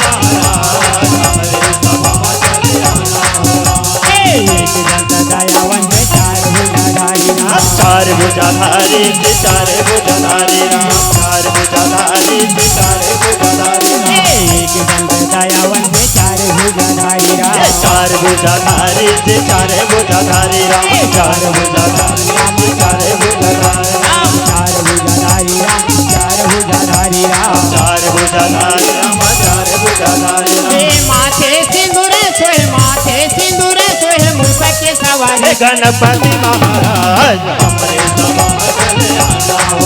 महाराज हमरे सभा में चले आना हो। एक दंत दयावंत चार भुजाधारी राम, चार भुजाधारी से चार भुजाधारी राम, चार भुजाधारी से चार भुजाधारी राम। एक दंत दयावंत चार भुजाधारी राम, चार भुजाधारी से चार भुजाधारी राम, चार भुजाधारी राम, चार भुजाधारी राम, चार भुजाधारी राम, चार भुजाधारी राम, चार भुजाधारी राम, चार भुजाधारी राम। हे माथे सिंदूर सोहे, माथे सिंदूर सोहे, मुख के सवारी गणपति महाराज हमरे सभा में चले आना हो।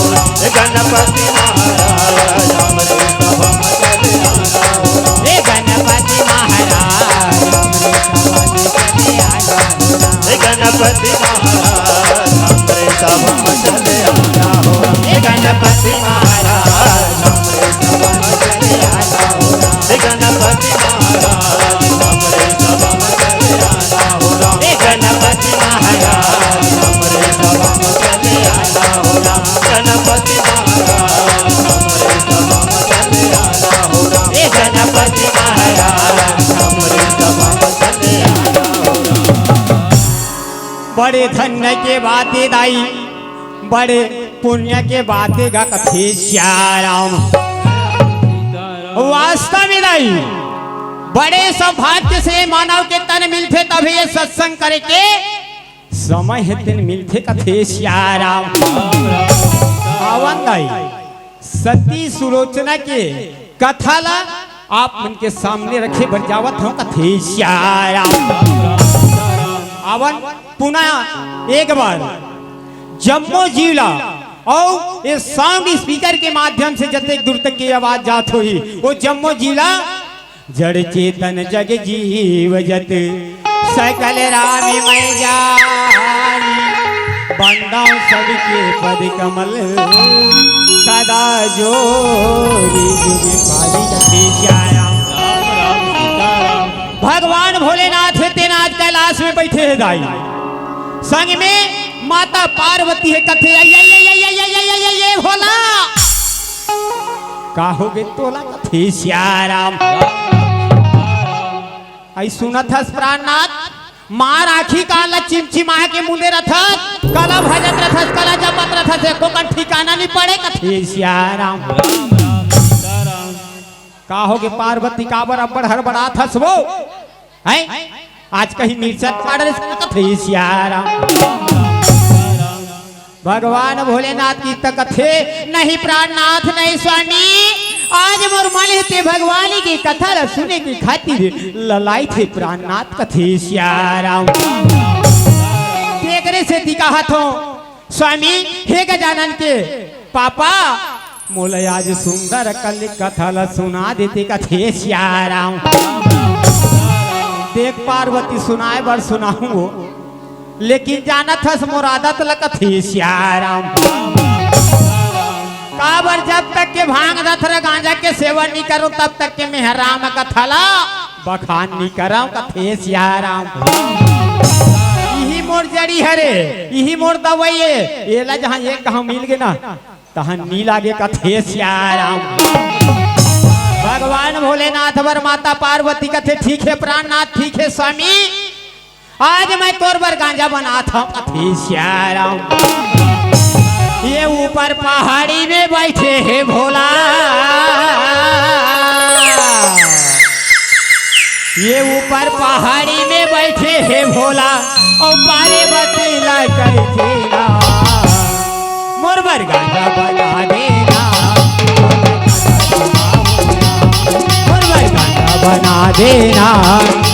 गणपति महाराज हमरे सभा में चले आना हो। हे गणपति महाराज हमरे सभा में चले आना हो। गणपति महाराज हमरे सभा में चले आना हो। गणपति महाराज हमरे सभा में चले आना हो। गणपति महाराज हमरे सभा में चले आना हो। गणपति महाराज हमरे सभा में चले आना हो। गणपति महाराज हमरे सभा में चले आना हो। गणपति महाराज हमरे सभा में चले आना हो। बड़े धन्य के बातें दाई, बड़े पुण्य के बातें गा कथे श्याराम। वास्तव में दाई बड़े सौभाग्य से मानव के तन मिलते तभी ये सत्संग करे के समय है दिन मिलते कथे श्याराम। आवन दाई सती सुलोचना के कथा ला आप उनके सामने रखे बजावत हो कथे श्याराम। आवन पुनः एक बार जम्मू जिला और ये साउंड स्पीकर के माध्यम से जते दूर तक की आवाज जात हुई वो जम्मू जिला जड़ चेतन जग जीव जत सकल राम मैं जानी, बंदा सबके पद कमल सदा जोरी जुगे पाली जते श्याम। भगवान भोलेनाथ तेनाथ कैलाश में बैठे हैं दाई, संग में माता पार्वती है कथे ये भोला काहोगे तोला कथे श्याराम। आई सुनत हस प्राणनाथ मार आखी काला चिमचिमा के मुंडे रथत कला भजत रथस कला जपत रथस एको का ठिकाना नहीं पड़े कथे श्याराम। काहोगे पार्वती काबर अब्बड़ हड़बड़ात हस वो है आज कहीं मिर्चत पाड़े कथे श्याराम। भगवान भोलेनाथ की कथे नहीं प्राणनाथ नहीं स्वामी, आज मोर मन थे भगवान की कथा सुने की खातिर ललाई थे प्राणनाथ कथे श्याराम। तेगरे से दिखा हाथों स्वामी हे गजानन के पापा मोले आज सुंदर कल कथा ला सुना देते कथे श्याराम। देख पार्वती सुनाए बर सुनाऊं लेकिन जानत हस मोर आदत लकथी श्याराम। काबर जब तक के भांग धथर गांजा के सेवन नहीं करो तब तक के मेहराम कथला बखान नहीं करो कथे श्याराम। यही मोर जड़ी हरे यही मोर दवाई ये ला जहाँ ये कहाँ मिल गए ना तहाँ नी लागे कथे श्याराम। भगवान भोलेनाथ वर माता पार्वती कथे ठीक है प्राणनाथ ठीक है स्वामी, आज मैं तोर बर गांजा बना था कथे श्याराम। ये ऊपर पहाड़ी में बैठे है भोला, ये ऊपर पहाड़ी में बैठे है भोला और पार्वती ला कहते ना मोर बर गांजा बना देना, मोर बर गांजा बना देना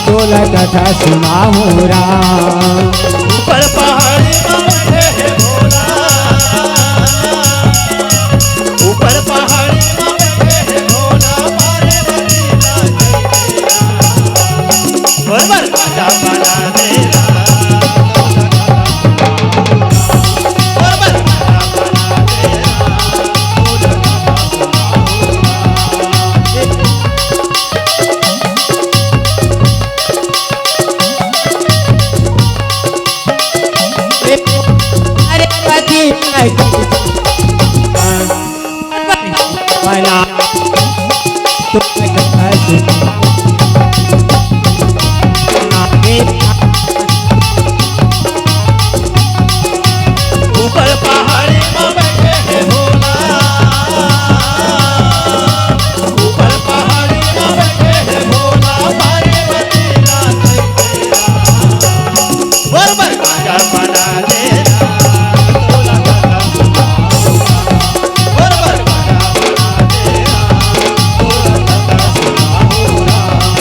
तोल कथा सुनाऊं राम। ऊपर पहाड़ी में बैठे है भोला, ऊपर पहाड़ी में बैठे है भोला पार्वती ला कहते ना मोर बर गांजा बना देना, मोर बर गांजा बना देना।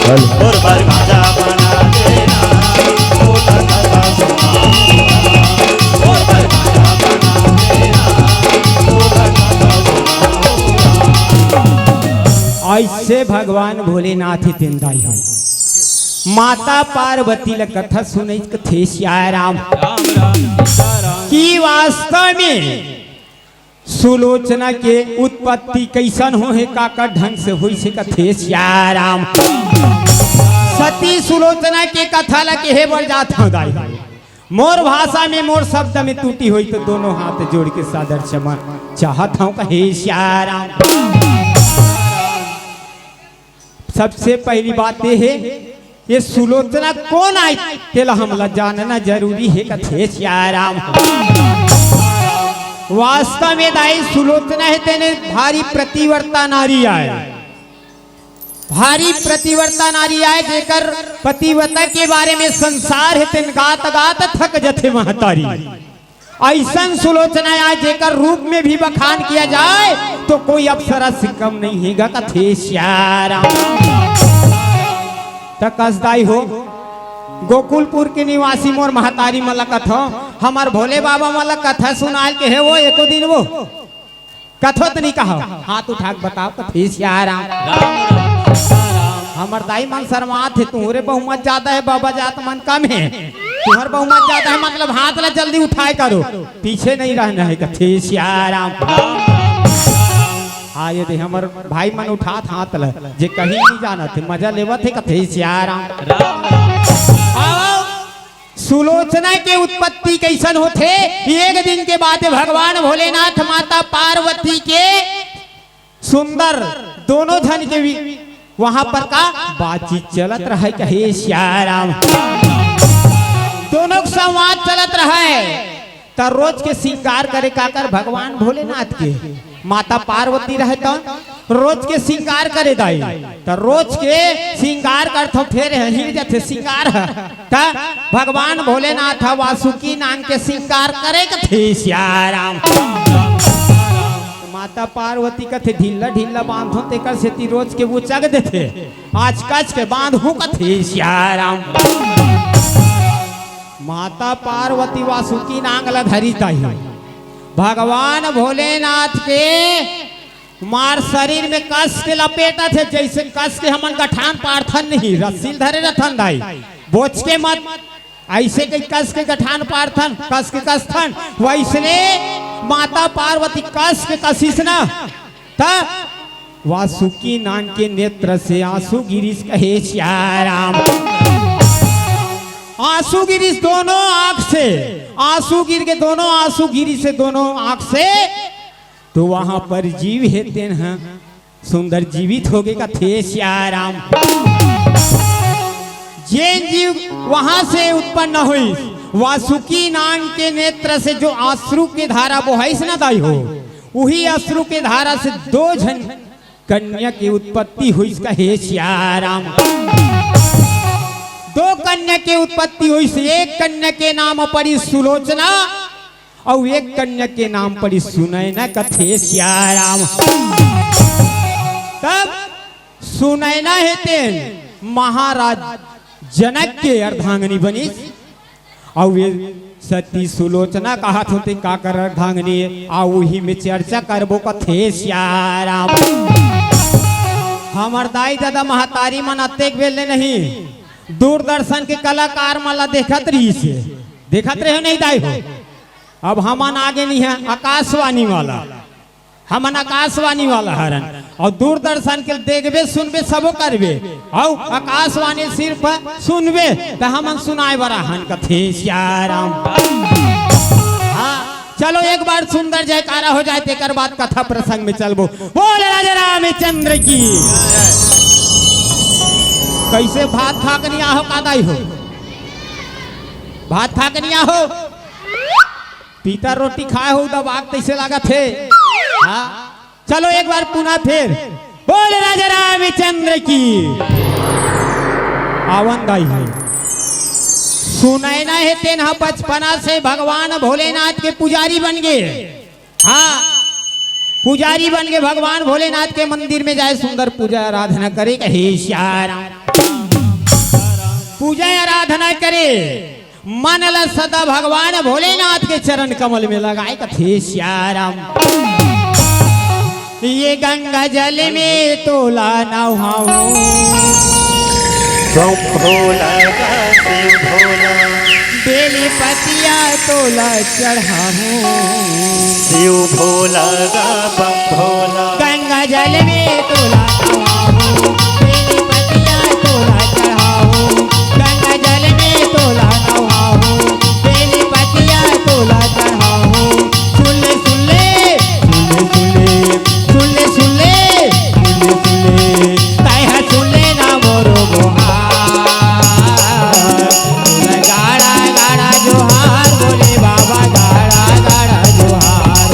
और बर गाजा बना देना होता कथा सुनाऊंगा और बर गाजा बना देना होता कथा सुनाऊंगा। ऐसे भगवान भोलेनाथ ही तिंदाई हो माता पार्वती ल कथा सुनै थे श्याराम कि वास्तव में सुलोचना के उत्पत्ति कैसन हो है काका ढंग से हुई से कथे श्याराम सती सुलोचना के कथा लगे हे बर जात हूँ दाई मोर भाषा में मोर शब्द में टूटी हुई तो दोनों हाथ जोड़ के सादर क्षमा चाहत हूँ कहे श्याराम। सबसे पहली बात ये है ये सुलोचना कौन आई तेला हमला जानना जरूरी है कथे श्याराम। वास्तव में दाई सुलोचना है तेने भारी प्रतिवर्ता नारी आए भारी प्रतिवर्ता नारी आए जेकर पतिव्रता के बारे में संसार है तेन गात गात थक जथे महतारी ऐसन सुलोचना आए जेकर रूप में भी बखान किया जाए तो कोई अप्सरा से कम नहीं हैगा कथे श्याराम। कसदाई हो गोकुलपुर के निवासी मोर महतारी मला कथा हमार भोले बाबा मला कथा सुनाल के है वो एको दिन वो कथो तो नहीं कहा हाथ उठा के बताओ कथे श्याराम। हमार दाई मन शर्मा थे तुम्हारे बहुमत ज्यादा है बाबा जात मन कम है तुम्हार बहुमत ज्यादा है मतलब हाथ ला जल्दी उठाए करो पीछे नहीं रहना है कथे श्याराम। हाँ ये दे हमार भाई मन उठात हाथ ला जे कहीं नहीं जाना थे मजा लेवत है कथे श्याराम। सुलोचना के उत्पत्ति कैसन होते एक दिन के बाद भगवान भोलेनाथ माता पार्वती के सुंदर दोनों जन के वहां पर का बातचीत चलत रहे कहे श्याराम दोनों संवाद चलत रहे तो रोज के श्रृंगार करे काकर भगवान भोलेनाथ के माता पार्वती रहे तो रोज के श्रृंगार करे दाई तो रोज के श्रृंगार करथो फिर हिल जाते श्रृंगार ता भगवान भोलेनाथ वासुकी नाम के श्रृंगार करे कथे श्याराम। माता पार्वती कथे ढीला ढीला बांधो तेकर सेती रोज के वो चग देते आज कच के बांधो कथे श्याराम। माता पार्वती वासुकी नांग लधरी ताई भगवान भोलेनाथ के मार शरीर में कस के लपेटा थे जैसे कस के हमन गठान पार्थन नहीं रस्सी धरे रथन दाई बोझ के मत ऐसे के कस के गठान पार्थन कस के कस्थन वैसने माता पार्वती कस के कशिश ना था वासुकी नान के नेत्र से आंसू गिरीश कहे श्याराम। आंसू गिरीश दोनों आंख से आंसू गिर के दोनों आंसू गिरी से दोनों आंख से तो वहां पर जीव है तेन सुंदर जीवित हो गए कथे श्याराम। जैन जीव वहां से उत्पन्न हुई वासुकी नाग के नेत्र से जो अश्रु के धारा बोहाइस न दाई हो वही अश्रु के धारा से दो जन कन्या की उत्पत्ति हुई कहे श्याराम। दो कन्या की उत्पत्ति हुई से एक कन्या के नाम पड़ी सुलोचना और एक कन्या के नाम पड़ी सुनैना कथे श्याराम। तब सुनैना है तेन महाराज जनक के अर्धांगनी बनी और वे सती सुलोचना कहा थे का कर अर्धांगनी आ वही में चर्चा करबो कथे श्याराम। हमार दाई दादा महतारी मन अतेक बेले नहीं दूरदर्शन के कलाकार माला देखत रही से देखत रहे नहीं दाई हो अब हमन आगे नहीं है आकाशवाणी वाला हमन आकाशवाणी वाला हरन और दूरदर्शन के देखबे सुनबे सबो करबे और आकाशवाणी सिर्फ सुनबे तो हमन सुनाए बरा हन कथे श्याराम। हाँ चलो एक बार सुंदर जयकारा हो जाए तेकर बाद कथा प्रसंग में चलबो बोल राजा रामचंद्र की। कैसे भात खाकनिया हो कादाई हो भात खाकनिया हो पीता रोटी खाए हो दबाग कैसे लगा थे। हाँ चलो एक बार पुनः फिर बोल राजा रामचंद्र की। आवन दाई है सुनैना है तेन बचपना से भगवान भोलेनाथ के पुजारी बन गए। हाँ पुजारी बन के भगवान भोलेनाथ के मंदिर में जाए सुंदर पूजा आराधना करे कहे श्याराम। आराधना करे मन ल सदा भगवान भोलेनाथ के चरण कमल में लगाए कथे श्याराम। ये गंगा जल में तोला नहाऊं बम भोला शिव भोला बेली पतिया तोला चढ़ाऊं शिव भोला बम भोला गंगा जल में तोला नहाऊं बेली पतिया तोला चढ़ाऊं गंगा जल में तोला नहाऊं बेली पतिया तोला चढ़ाऊं सुन ले सुन ले सुन ले सुन ले सुन ले सुन ले सुन ले कह सुन ले ना मोरो गोहार गाड़ा गाड़ा जोहार बोले बाबा गाड़ा गाड़ा जोहार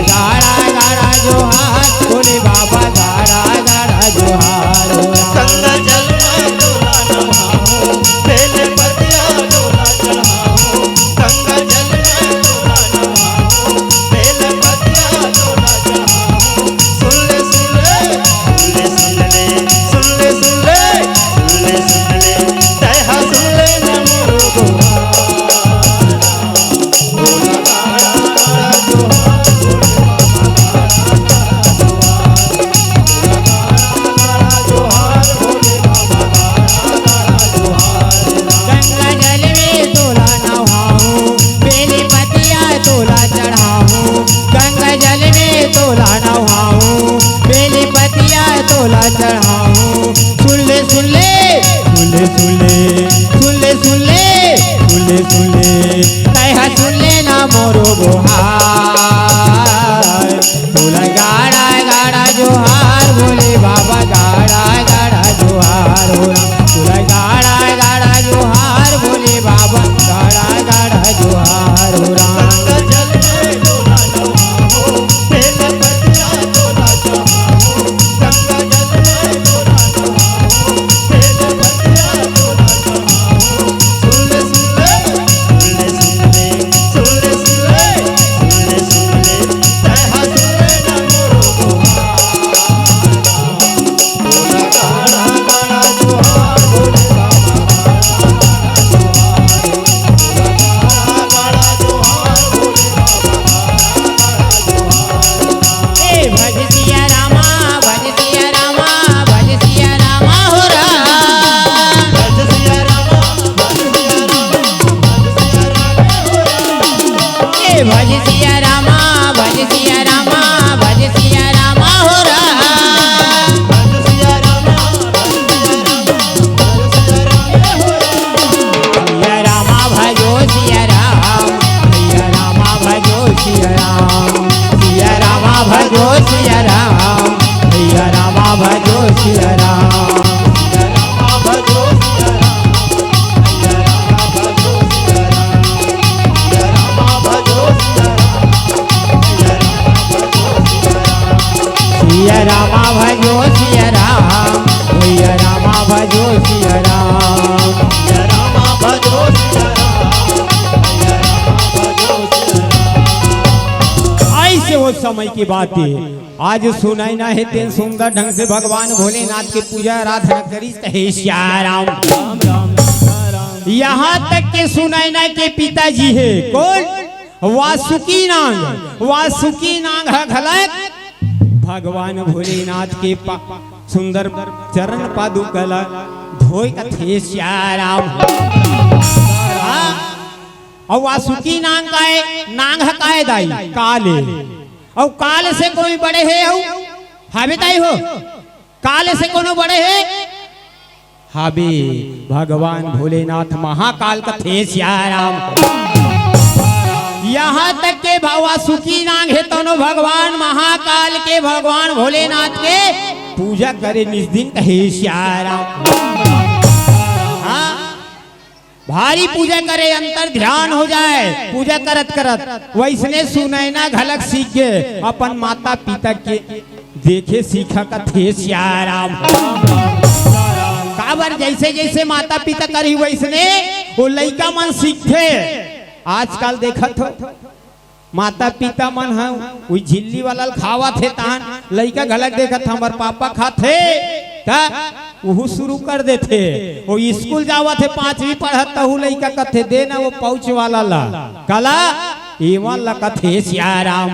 गाड़ा गाड़ा जोहार बोले बाबा गाड़ा गाड़ा जोहार गंगा जल में तोला नहाऊं बेले पतिया तोला चढ़ाऊं गंगा जल में तोला नहाऊं बेले पतिया तोला चढ़ाऊं सुन ले सुन ले सुन ले सुन ले सुन ले सुन ले सुन ले तैहा सुन ले न मोरो गोहार भोला गाड़ा जोहार गंगा जल में तोला नहाऊं बेली पतिया तोला चढ़ाऊं गंगा जल में तोला नहाऊं बेली पतिया तोला चढ़ाऊं सुन ले सुन ले सुन ले सुन ले सुन ले सुन ले सुन ले सुन ले कह सुन ले ना मोरो गोहार तोला गाड़ा गाड़ा जोहार बोले बाबा गाड़ा गाड़ा जोहार हो तोला गाड़ा गाड़ा जोहार बोले बाबा गाड़ा गाड़ा जोहार हो गंगा जल में तोला नहाऊं बेले पतिया तोला चढ़ाऊं गंगा जल में तोला नहाऊं बेले पतिया तोला चढ़ाऊं सुन ले सुन ले सुन ले सुन ले सुन ले सुन ले सुन ले सुन ले तैहा सुन ले न मोरो गोहार भोला गाड़ा गाड़ा जोहार भोले बाबा गाड़ा जोहार भोला गाड़ा जोहार ए भज सिया रामा भज सिया रामा हो राम भज सिया रामा भज सिया रामा भज सिया रामा ए भज सिया रामा भज सिया रामा भज सिया रामा हो राम भज सिया रामा भज सिया रामा भज सिया रामा हो सिया रामा भजो सिया राम सिया रामा भजो सिया राम सिया रामा भजो सिया राम सिया रामा भजो सिया राम रामा भजो सिया सिया रामा भजो सिया राम सिया रामा भजो सिया राम रामा भजो सिया ऐसे वो समय की बात है आज सुनाई ना है तेन सुंदर ढंग से भगवान भोलेनाथ की पूजा आराधना करी कहे श्याराम यहाँ तक के सुनाई ना के पिताजी है कौन वासुकी नाग है घलक भगवान भोलेनाथ के सुंदर चरण पादुकला धोई कथे श्याराम और वासुकी नांग का है नांग का है दाई काले और काल से कोई बड़े है हाबे ताई हो काल से कोनो बड़े है हाबे भगवान भोलेनाथ महाकाल का थे श्याराम यहाँ तक के वासुकी नांग है तनो भगवान महाकाल के भगवान भोलेनाथ के पूजा करे निस दिन कहे श्याराम भारी पूजा करे अंतर ध्यान हो जाए पूजा करत करत वैसने सुनैना घलक सीख के अपन माता पिता के देखे सीखा का थे श्याराम काबर जैसे जैसे माता पिता करी वैसने वो लइका मन सीखते आजकल देखत हो माता पिता मन है वही झिल्ली वाला खावा थे तहन लइका घलक देखत हमर पापा खाते ता वो शुरू कर देते। वो स्कूल जावा थे 5वीं पढ़त तहु लइका कथे देना वो पाउच वाला ला कला एवन ला कथे सियाराम।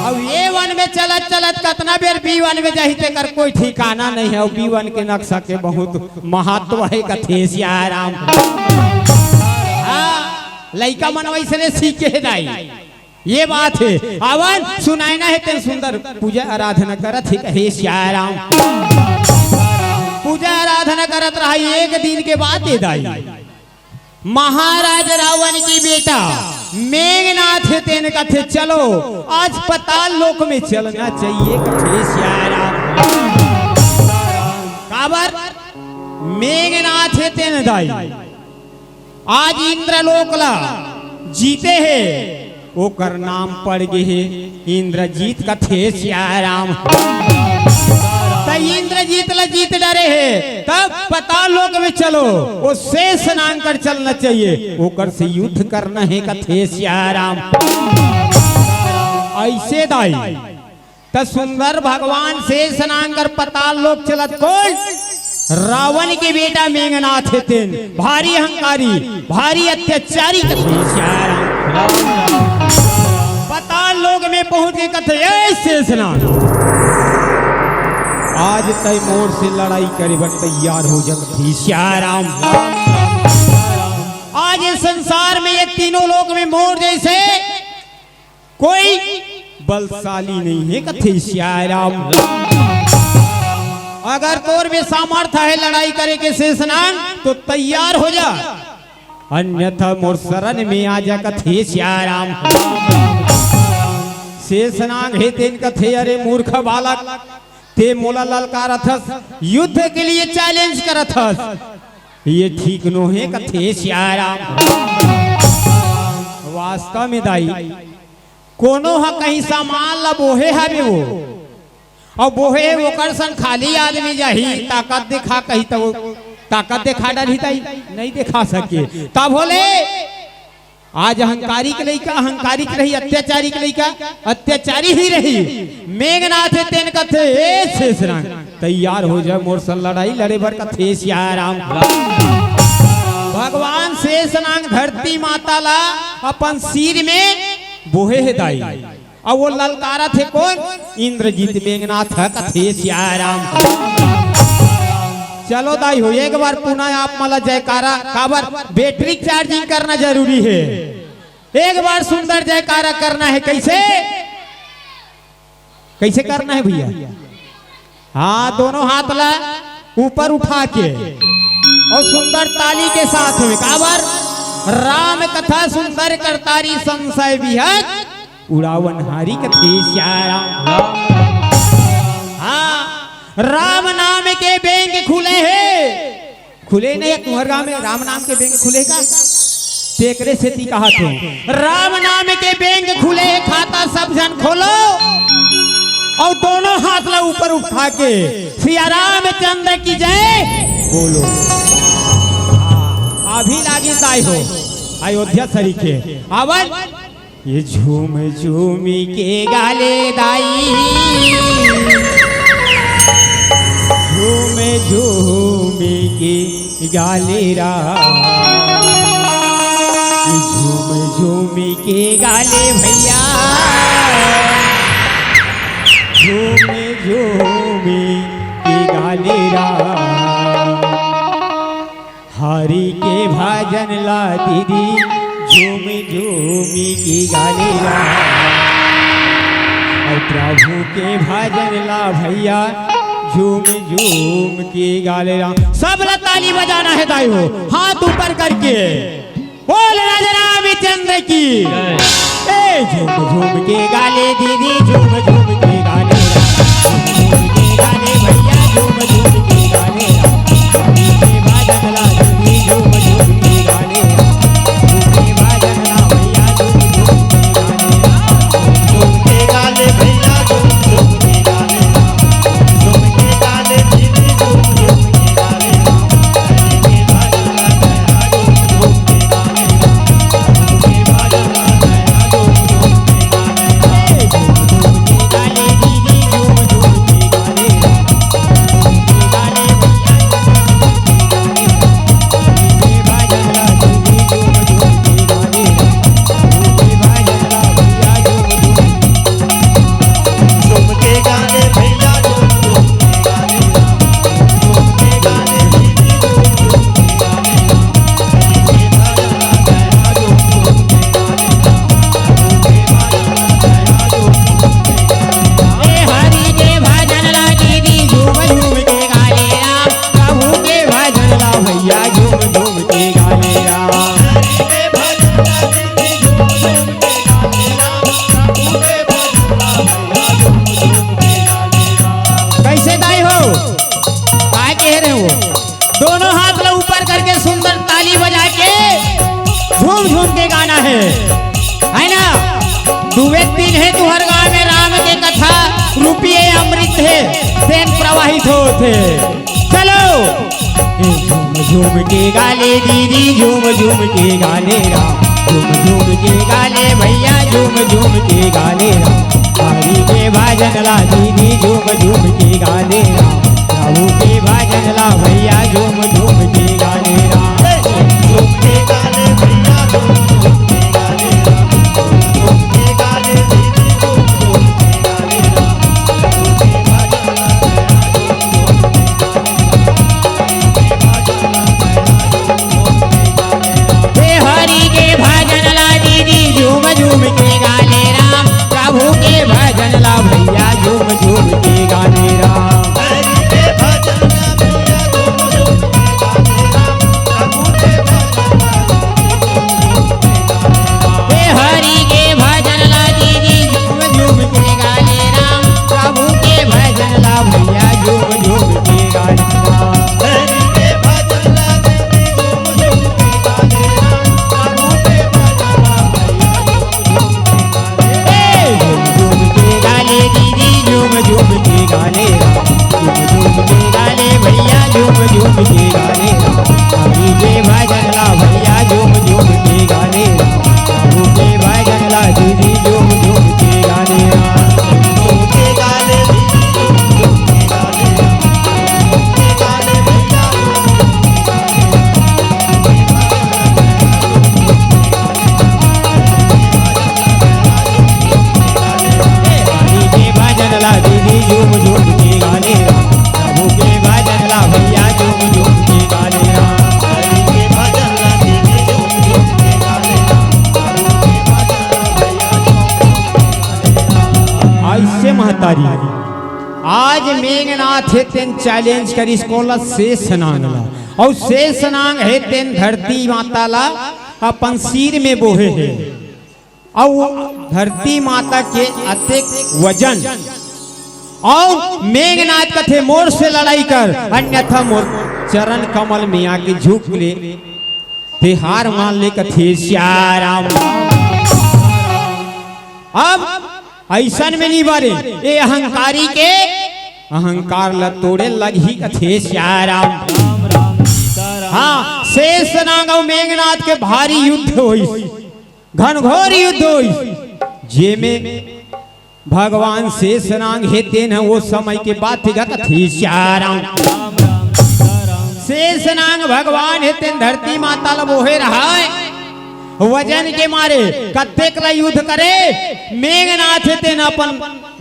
अब A1 में चलत चलत कितना बेर B1 में जाही ते कर कोई ठिकाना नहीं है। B1 के नक्शा के बहुत महत्व है कथे सियाराम। लइका मन वैसे सीखे दाई ये बात है। अवन सुनाइना है तेन सुंदर पूजा आराधना करत है कहे सियाराम। पूजा आराधना करत रहा एक दिन के बाद दे दाई महाराज रावण की बेटा मेघनाथ तेन कथे चलो आज पाताल लोक में चलना चाहिए कथे सियाराम। काबर मेघनाथ तेन दाई आज इंद्रलोक ला जीते है ओकर नाम पड़ गए है इंद्रजीत कथे सियाराम। इंद्रजीत ला जीत डरे है तब पाताल लोक में चलो वो शेष स्नान कर चलना चाहिए ओकर से युद्ध करना है कथे सियाराम। ऐसे दाई त सुंदर भगवान शेष स्नान कर पाताल लोक चलत कौन रावण के बेटा मेघनाथ थे भारी अहंकारी भारी अत्याचारी कथे सियाराम। पाताल लोक में पहुंच गए कथे शेष स्नान आज तय मोर से लड़ाई करे बर तैयार हो जगती सियाराम। आज इस संसार में ये तीनों लोक में मोर जैसे कोई बलशाली नहीं है कथे सियाराम। अगर तोर में सामर्थ्य है लड़ाई करे के शेषनाग तो तैयार हो जा अन्यथा मोर शरण में आ जा कथे सियाराम। शेषनाग हे तेन कथे अरे मूर्ख बालक ते मोला ललकारथस युद्ध के लिए चैलेंज करथस ये ठीक नो है कथे सियाराम। वास्तव में दाई कोनो हा कहीं सामान ला बोहे हवे वो और बोहे वो कर सन खाली आदमी जाही ताकत दिखा कही तो ताकत दिखा डरी ताई नहीं दिखा सके तब बोले आज अहंकारी के लइका अहंकारी के रही अत्याचारी के लइका अत्याचारी ही रही। मेघनाथ तेन कथे शेषनाग तैयार हो जाए मोर से लड़ाई लड़े भर कथे सियाराम। भगवान शेषनाग धरती माता ला अपन सिर में बोहे है दाई और वो ललकारा थे कौन इंद्रजीत मेघनाथ कथे सियाराम। चलो दाई हो एक बार पुनः आप मला जयकारा काबर बैटरी चार्जिंग करना जरूरी है। एक बार सुंदर जयकारा करना है कैसे कैसे करना है भैया। हाँ दोनों हाथ ला ऊपर उठा के और सुंदर ताली के साथ में काबर राम कथा सुंदर करतारी संशय विहत उड़ावन हारी कथे सियाराम। हाँ राम नाम के बैंक खुले हैं खुले नहीं तुम्हारे गांव में राम नाम के बैंक खुलेगा तेकरे से ती कहा तो राम नाम के बैंक खुले खाता सब जन खोलो और दोनों हाथ ला ऊपर उठा के सिया रामचंद्र की जय बोलो। अभी लागे ताई हो अयोध्या सरीखे अवन ये झूम झूमी के गाले दाई झूमे झूमे के गाले रा झूम झूमे के गाले भैया झूमे झूमे के गाले रा हरि के भजन ला दीदी झूम झूमी के गाले रा और प्रभु के भजन ला भैया झूम झूम के गाले राम। सब ला ताली बजाना है दाई हो हाथ ऊपर करके बोल राजा रामचंद्र की ए झूम झूम के गाले दीदी झूम झूम के गाले झूम के गाले भैया झूम झूम के गाले के भजन ला दीदी झूम झूम के गाले के भजन ला भैया झूम झूम के गाले भैया झूम झूम के गाले गाले दोनों हाथ लो ऊपर करके सुंदर ताली बजा के झूम झूम के गाना है ना। दुबे दिन है तुहर गाँव में राम के कथा रुपये अमृत है देन प्रवाहित होते। चलो झूम झूम के गाले दीदी झूम झूम के गाले राम, झूम झूम के गाले भैया झूम झूम के गाले राम। हरि के भजन ला दीदी झूम झूम के गाले राम, प्रभु के भजन ला भैया झूम झूम के गाले राम। झूम के गाले भैया झूम झूम के गाले राम, झूम के गाले दीदी झूम झूम के गाले राम। प्रभु के भजन ला हरि के भजन ला दीदी झूम झूम के गाले राम, प्रभु के भजन ला भैया झूम झूम के गाले राम। हरि के भजन ला भैया झूम झूम के गाले राम, प्रभु के भजन ला हरि के भजन ला दीदी झूम झूम के गाले राम, प्रभु के भजन ला भैया झूम झूम के गाले राम। हरि के भजन ला दीदी झूम झूम के गाले राम, प्रभु के भजन ला भैया झूम झूम के गाले झूम झूम के गाले दीदी झूम झूम के गाले राम, झूम झूम के गाले भैया झूम झूम के गाले राम। हरि के भजन ला भैया झूम झूम के गाले राम, प्रभु के भजन ला दीदी झूम झूम के गाले राम। झूम के गाले दीदी झूम झूम के गाले राम, झूम के गाले भैया झूम झूम के गाले हरि के भजन ला दीदी झूम झूम के गाले राम, प्रभु के भजन ला भैया झूम झूम के गाले राम। हरि के भजन ला दीदी झूम झूम के गाले राम, प्रभु के भजन ला भैया झूम ऐसे महतारी आज मेघनाथ है तेन चैलेंज करी स्कॉलर शेष नांग ला और शेष नांग है तेन धरती माता ला अपन सिर में बोहे है और धरती माता के अतिक वजन और मेघनाथ कथे मोर से लड़ाई कर अन्यथा मोर चरण कमल में आके झुक ले तिहार मान ले कथे श्याराम। अब ऐसन में नहीं बारे ये अहंकारी के अहंकार ल तोड़े लगी कथे श्याराम। हाँ शेष नाग और मेघनाथ के भारी युद्ध हुई, घनघोर युद्ध हुई, जेमे भगवान शेष नाग हेते न वो समय के बात कथे श्याराम। शेष नाग भगवान हेते धरती माता ल बोहे रहा है वजन के मारे कत्तेक ला युद्ध करे। मेघनाथ हेते न अपन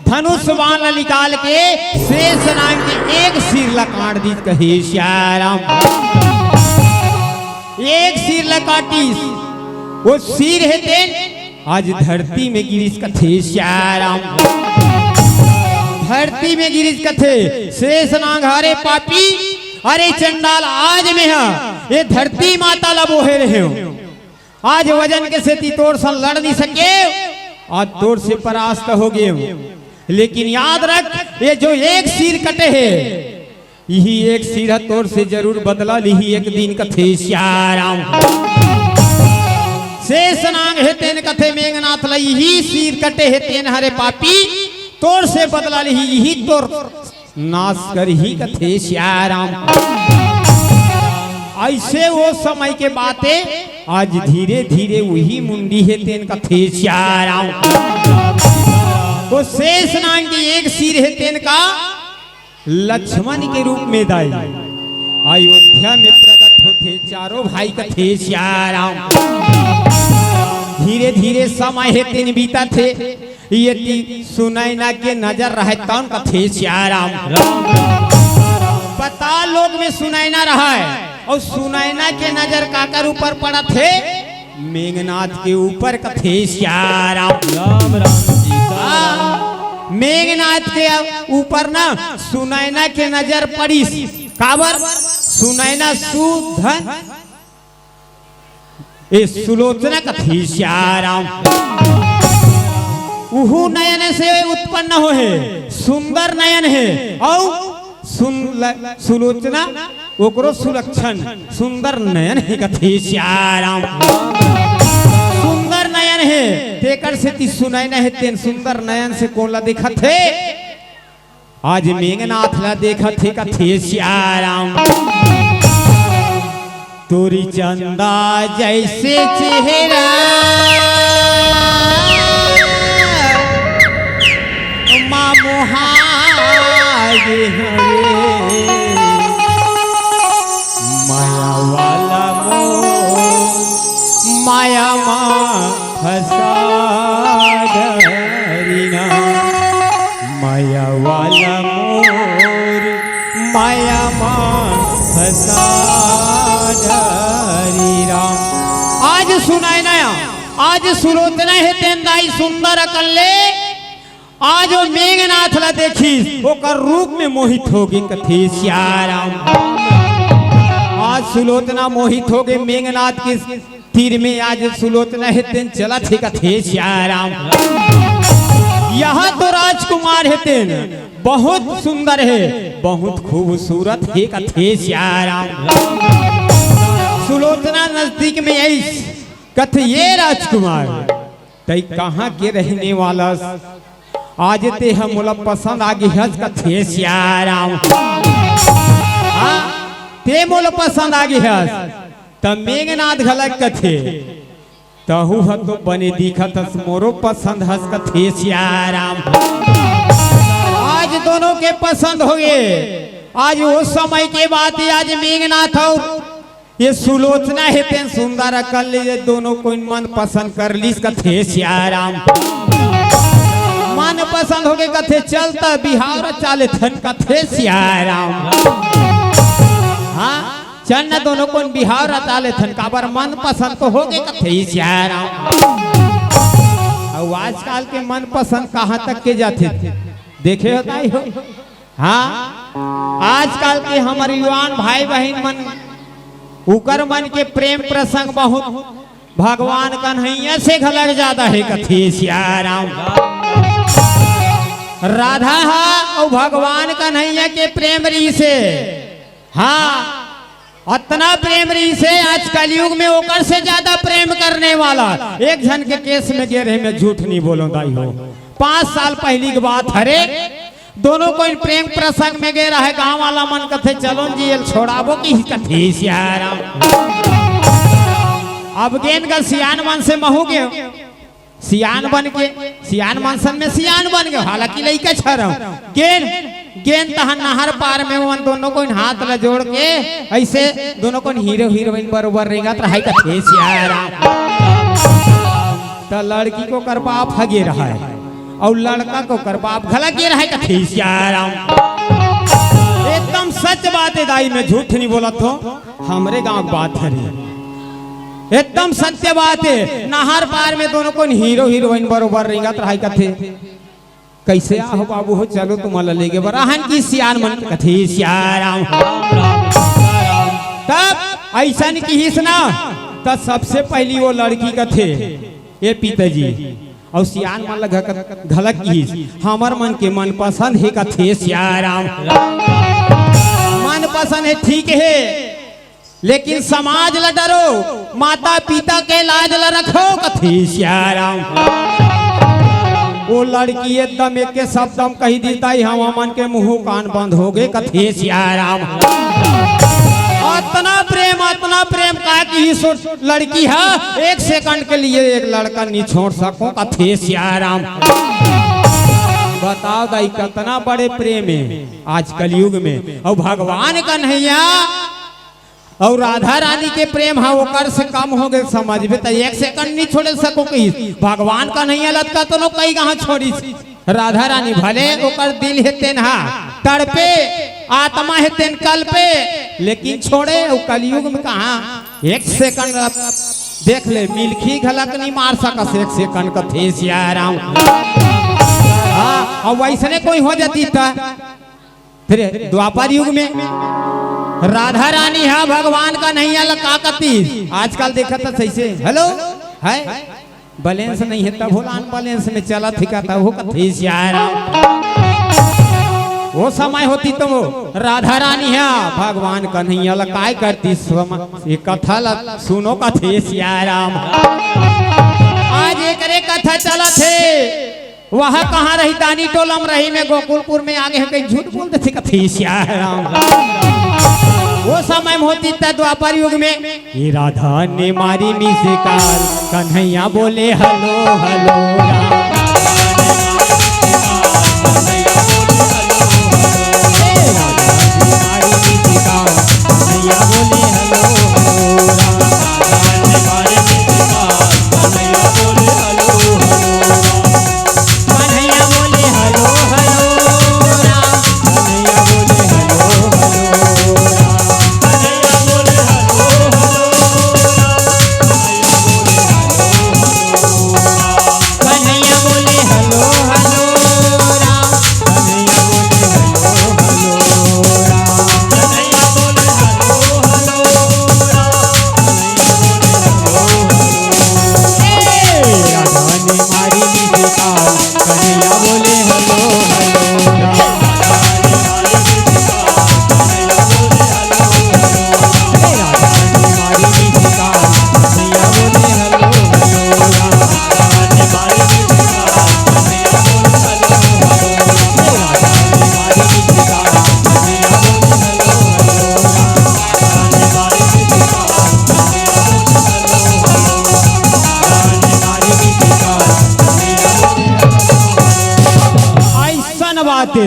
धनुष बाण निकाल के शेष नाग के एक सिर ला काट दी कहे श्याराम। एक सिर ला काटी वो सिर हेते आज धरती में गिरीश कथे श्याराम। धरती में गिरीश कथे शेष नाग हरे पापी अरे चंडाल आज में है ये धरती माता ला बोहे रहे हो। आज वजन के से तोड़ सन लड़ नहीं सके आज तोड़ से परास्त हो गए। लेकिन याद रख ये जो एक सिर कटे है यही एक सिर तोड़ से जरूर बदला ली एक दिन कथे श्याराम। शेष नाग है तेन कथे मेघनाथ ला यही सिर कटे है तेन हरे पापी तोड़ से बदला ली यही तोड़ नाश कर ही कथे श्याराम। ऐसे वो समय के बातें आज धीरे धीरे वही मुंडी है तेन कथे श्याराम। वो शेष नाग की एक सिर है तेन का लक्ष्मण के रूप में दाई अयोध्या में प्रकट होते चारों भाई कथे श्याराम। धीरे धीरे समय है तेन बीता थे ये सुनैना के नजर रहे तन कथे श्याराम। पता लोग में सुनैना रहा है और सुनैना के नजर काकर ऊपर पड़ा थे मेघनाथ के ऊपर कथे श्याराम। राम राम मेघनाथ के ऊपर ना सुनैना के नजर पड़ी काबर सुनैना सुधन ए सुलोचना कथी श्याराम। उहु नयन से उत्पन्न हो है सुंदर नयन है और सुलोचना ओकरो सुलक्षण सुंदर नयन है कथे श्याराम सुंदर नयन है तेकर से ती सुनाई न है तेन सुंदर नयन से कोला देखत है आज मेघनाथ ला देखत है कथे श्याराम तोरी चंदा जैसे चेहरा माँ मोहागे हवे माया वाला माया माँ फसा डरीना माया वाला मोर माया माँ फसा डरीना आज सुनाई नया आज सुलोचना है तेंदाई सुंदर अकल्ले आज वो मेघनाथ ला देखी ओकर रूप में मोहित होगी कथे श्याराम आज सुलोचना मोहित हो गए मेघनाथ के तीर में आज सुलोचना है तेन चला थे कथे श्याराम यहाँ तो राजकुमार है तेन बहुत सुंदर है बहुत खूबसूरत है कथे श्याराम सुलोचना नजदीक में आई कथे ये राजकुमार तई कहाँ के रहने वाला आज ते हम मोला पसंद आगे हज कथे श्याराम ते मोला पसंद आगे हज तब मेघनाथ घलक कथे तहु ह तो बने दिखत हस मोरो पसंद हस कथे श्याराम आज दोनों के पसंद हो गए आज वो समय के बाद आज मेघनाथ और ये सुलोचना है तेन सुंदर अकल ये दोनों को मन पसंद कर लीस कथे श्याराम मन पसंद हो गए कथे चलता बिहार चाले थन कथे श्याराम हाँ चल न दोनों को बिहार चाले थन काबर मन पसंद तो हो गए कथे श्याराम और आजकल के मन पसंद कहाँ तक के जाते देखे होता ही हो हाँ आजकल के हमारे युवान भाई बहन मन उकर मन के प्रेम प्रसंग बहुत भगवान कन्हैया से घलक ज्यादा है कथे श्याराम राधा हा और भगवान कन्हैया के प्रेम री से हाँ इतना प्रेम री से आज कलयुग में ओकर से ज्यादा प्रेम करने वाला एक जन के केस में गिरे में झूठ नहीं बोलो दाई हो 5 साल पहली की बात हरे दोनों को इन प्रेम प्रसंग में गए रहे गांव वाला मन कथे चलो जी छोड़ाबो की कथे श्याराम अब गेंद का सियान मन से महू गए सियान बन के सियान मनसन में सियान बन गए हालांकि लइका छरम गेंद गेंद तहन नहर पार में वन दोनों को हाथ ला जोड़ के ऐसे दोनों को हीरो हीरोइन बरोबर रेंगत रहा कथे श्याराम तो लड़की को करबाप हगे रहा है और लड़का को करबाप घला के रहा कथे श्याराम एकदम सच बात है दाई में झूठ नहीं बोला तो हमरे गांव बात है एकदम सत्य बात है नहर पार में दोनों को हीरो हीरोइन बरोबर रेंगत रहा कथे कैसे आहो बाबू हो चलो तुम्हारा लेके बराहन की सियान मन कथे श्याराम तब ऐसा की हिस ना तब सबसे पहली वो लड़की कथे ये पिताजी और सियान मन लगा घलक की हमर मन के मन पसंद है कथे श्याराम मन पसंद है ठीक है लेकिन समाज ला डरो माता पिता के लाज ला रखो कथे श्याराम वो लड़की एकदम एक के शब्दम कही देता ही हम मन के मुंह कान बंद हो गए कथे श्याराम इतना प्रेम का कि लड़की है 1 सेकंड के लिए एक लड़का नहीं छोड़ सको कथे श्याराम बताओ दाई कितना बड़े प्रेम है आज कलयुग में और भगवान कन्हैया और राधा रानी के प्रेम है वो कर से कम हो गए समझ में तो 1 सेकंड नहीं छोड़ सको कहीं भगवान कन्हैया लटका तो कई कहाँ छोड़ी राधा रानी भले ओकर दिल है तेन हा तड़पे आत्मा है तेन कल पे लेकिन छोड़े और कलयुग में कहा 1 सेकंड देख ले मिल्खी घलक नहीं मार सकस 1 सेकंड कथे श्याराम हाँ और वैसने कोई हो जाती था फिर द्वापर युग में राधा रानी है भगवान का नहीं लगा कती आजकल देखा था सही हेलो है बैलेंस नहीं है तब बैलेंस में चला थिका था वो कथी श्याराम वो समय होती तो वो राधा रानी है भगवान कन्हैया ला काय करती ये कथा ला सुनो कथे सियाराम। आज एक कथा चला थे वह कहाँ रही दानी टोलम रही में गोकुलपुर में आगे कहीं झूठ बोलते थे कथे सियाराम। वो समय में होती था द्वापर युग में ये राधा ने मारी मिसकाल कन्हैया बोले हलो हलो राम।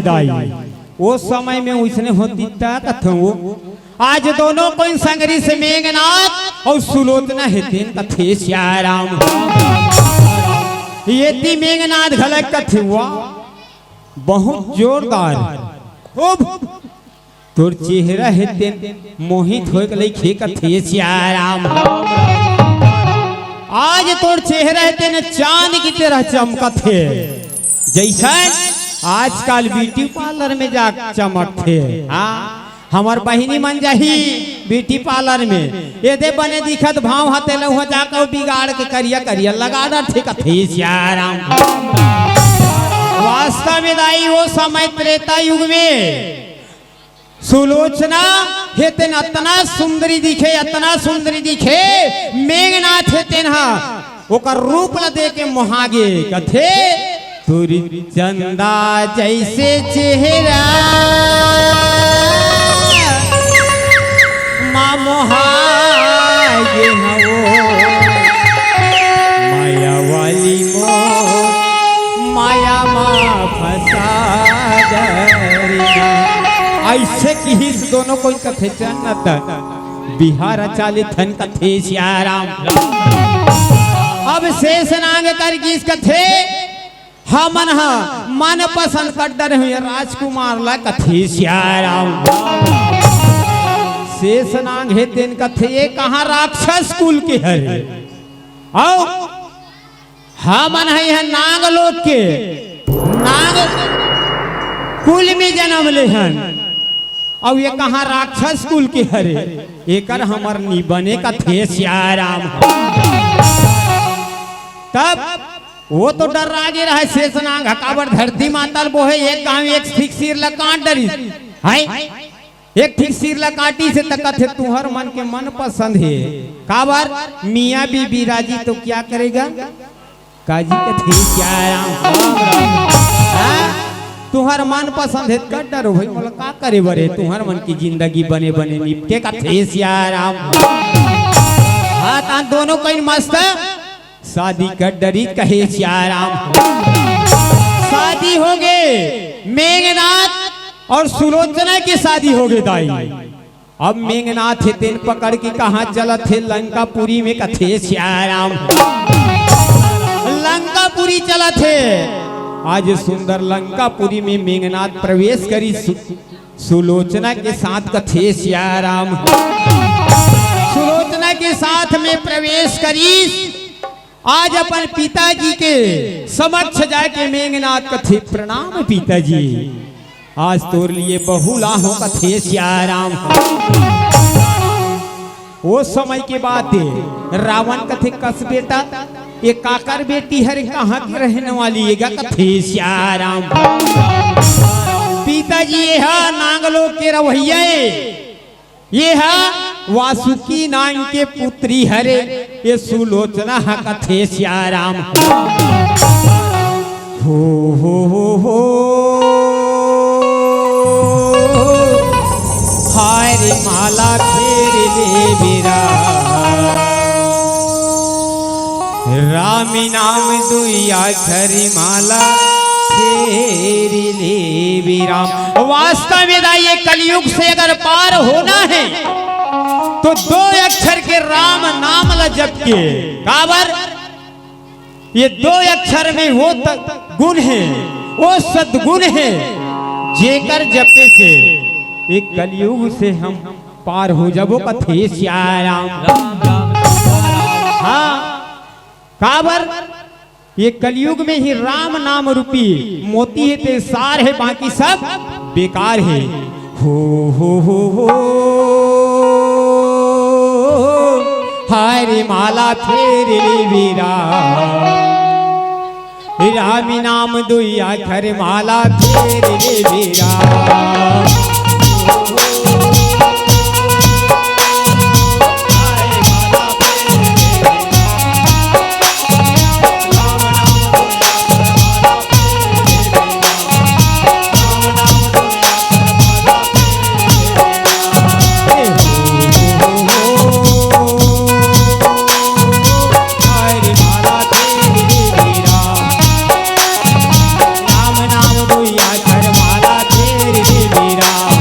दाई वो समय में उसने होती था वो आज दोनों को संगरी से मेघनाथ और सुलोचना हेते कथे श्याराम। ये ती मेघनाथ घलक कथे हुआ बहुत जोरदार खूब तोर चेहरा हेते मोहित हो गई खे कथे श्याराम। आज तोर चेहरा हेते न चांद की तरह चमकते जैसा आजकल ब्यूटी पार्लर में जा चमकते हाँ हमार बहिनी मन जाही ब्यूटी पार्लर में ये दे बने दिखत भाव हते लहुआ जाकर बिगाड़ के करिया करिया लगा डर ठीक थे श्याराम। वास्तव में दाई वो समय त्रेता युग में सुलोचना हेते अतना सुंदरी दिखे मेघनाथ हेते ओकर रूप ला दे के मोहागे कथे तुरी चंदा जैसे चेहरा माँ मोहागे वो माया वाली मो माया माँ फंसा ऐसे की हिस दोनों को कथे चन्नत बिहार चाले थन कथे श्याराम। अब शेष नाग कर की कथे हमन मन पसंद कर हुए राजकुमार ला कथे श्याराम। शेष नाग है तेन कथे ये कहाँ राक्षस कुल के हरे आओ हमन है नाग लोक के नाग कुल में जन्म ले हन और ये कहाँ राक्षस कुल के हरे एकर हमर निबने कथे श्याराम। तब वो तो डर रागे रहा शेषनाग हकाबर धरती मातल बोहे एक गांव एक ठीक सिर ला काट डरी हाय एक ठीक सिर ला काटी से तकत है तुहर मन के मन पसंद है काबर मियाँ बीबी राजी तो क्या करेगा काजी कथे श्याराम। तुहर मन पसंद है कर डरो भाई बोला का करे बरे तुहर मन की जिंदगी बने बने निपटे कथे श्याराम। हाँ ता दोनों कहीं मस्त शादी कर डरी कहे श्याराम। शादी हो गए मेघनाथ और सुलोचना की शादी हो गई दाई। अब मेघनाथ तेन पकड़ के कहाँ चला थे लंकापुरी में कथे श्याराम। लंकापुरी चला थे आज सुंदर लंकापुरी में मेघनाथ प्रवेश करी सुलोचना के साथ कथे श्याराम। सुलोचना के साथ में प्रवेश करी आज अपन पिताजी के समक्ष जाके मेघनाथ कथे प्रणाम पिताजी आज तोर लिए बहुला हो कथे श्याराम। वो समय के बात है रावण कथे कस बेटा ये काकर बेटी हर कहाँ की रहने वाली है कथे श्याराम। सीता जी ये है नांगलो के रवैया, ये है वासुकी नाम के पुत्री हरे, ये सुलोचना कथे श्याराम। हो हाय रे माला फेर ले बिरा, रामी नाम दुइया खरी माला फेर ले बिराम। वास्तव में ये कलयुग से अगर पार होना है तो 2 अक्षर के राम नाम ल जप के, काबर ये 2 अक्षर में वो गुण है, वो सद्गुण है जेकर जपे से एक कलयुग से हम पार हो जाबो कथे श्याराम। हाँ काबर ये कलयुग में ही राम नाम रूपी मोती है, ते सार है, बाकी सब बेकार है। हो हाय रे माला फेर ले वीरा, रामी नाम दुइया खर माला फेर ले वीरा। राम नाम दुइया खर माला फेर ले वीरा।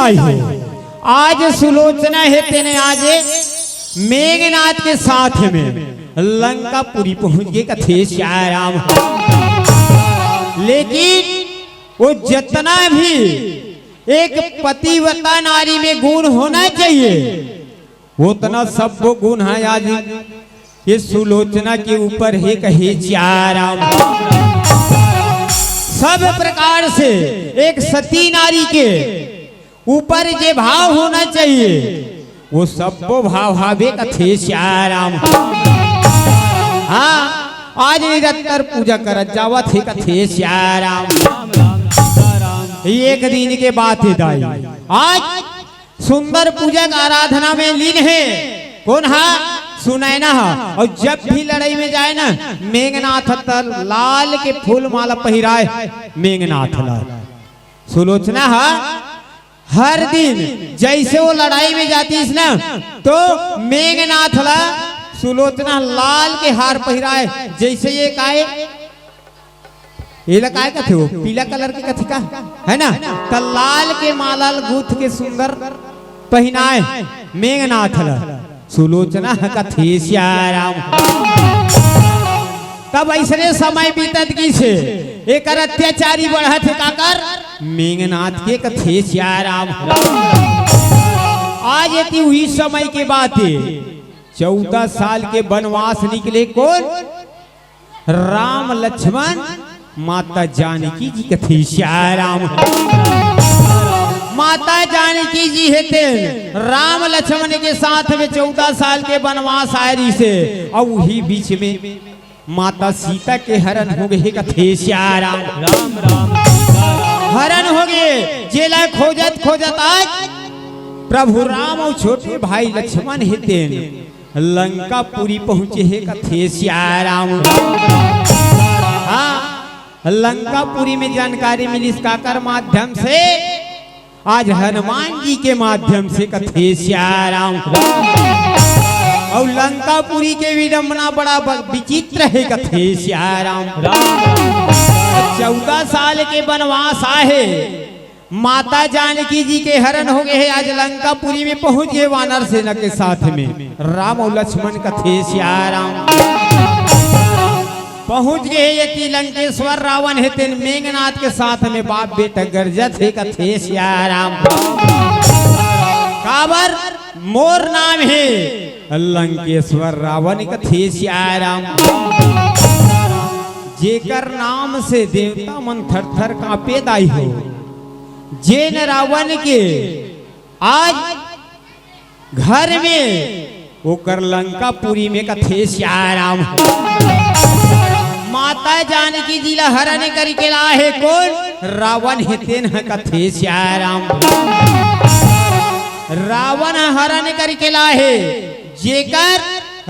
दाई हो। आज सुलोचना है तेने आज मेघनाथ के साथ में लंकापुरी पहुंच गए कथे श्याम राम। लेकिन वो जितना भी एक पतिव्रता नारी में गुण होना चाहिए उतना सब वो गुण है आज ये सुलोचना के ऊपर है कहे श्याम। सब प्रकार से एक सती नारी के ऊपर जे भाव होना चाहिए वो सब भाव भावे कथे श्याम। हाँ आज निरंतर पूजा कर जावत है कथे श्याम। एक दिन के बाद है दाई आज सुंदर पूजक आराधना में लीन है। कौन है? सुनैना है। और जब भी लड़ाई में जाए ना मेघनाथ लाल के फूल माला पहिराए मेघनाथ लाल। सुलोचना है हर दिन जैसे वो लड़ाई में जाती है ना तो मेघनाथ ला सुलोचना लाल के हार पहिराए। जैसे ये काए ये लकाए का थे वो पीला कलर के कथी का है ना तो लाल के माला गूथ के सुंदर पहनाए मेघनाथ ला सुलोचना कथे श्याम। तब ऐसे समय बीतत की से एक अत्याचारी बढ़त है काकर मेघनाथ के कथे श्याम। आज यदि हुई समय के बात है 14 साल के वनवास निकले कौन? राम लक्ष्मण माता जानकी जी कथे श्याम। माता जानकी जी है राम लक्ष्मण के साथ में 14 साल के वनवास आयरी से और वही बीच में माता सीता के हरण हो गए कथे श्याम। हरण हो गए जेला खोजत खोजत आज प्रभु राम और छोटे भाई लक्ष्मण हेते लंकापुरी पहुंचे है कथे श्याम। हाँ लंकापुरी में जानकारी मिली इसका कर माध्यम से आज हनुमान जी के माध्यम से कथे श्याम। और लंकापुरी के विडंबना बड़ा विचित्र है कथे श्याम। 14 साल के वनवास आए माता जानकी जी के हरण हो गए आज लंकापुरी में पहुंच गए वानर सेना के साथ में राम और लक्ष्मण कथे श्याम। पहुंच गए ये लंकेश्वर रावण है तेन मेघनाथ के साथ में बाप बेटा गरजत है कथे श्याम। काबर मोर नाम है लंकेश्वर रावण कथे श्याम। जेकर नाम से देवता मन थर थर कांपे दाई हो। जेन रावण के आज घर में ओकर लंकापुरी में कथे श्याम। माता जानकी जी ला हरण करके लाए कौन? रावण हेतेन कथे श्याम। रावण हरण करके लाए जेकर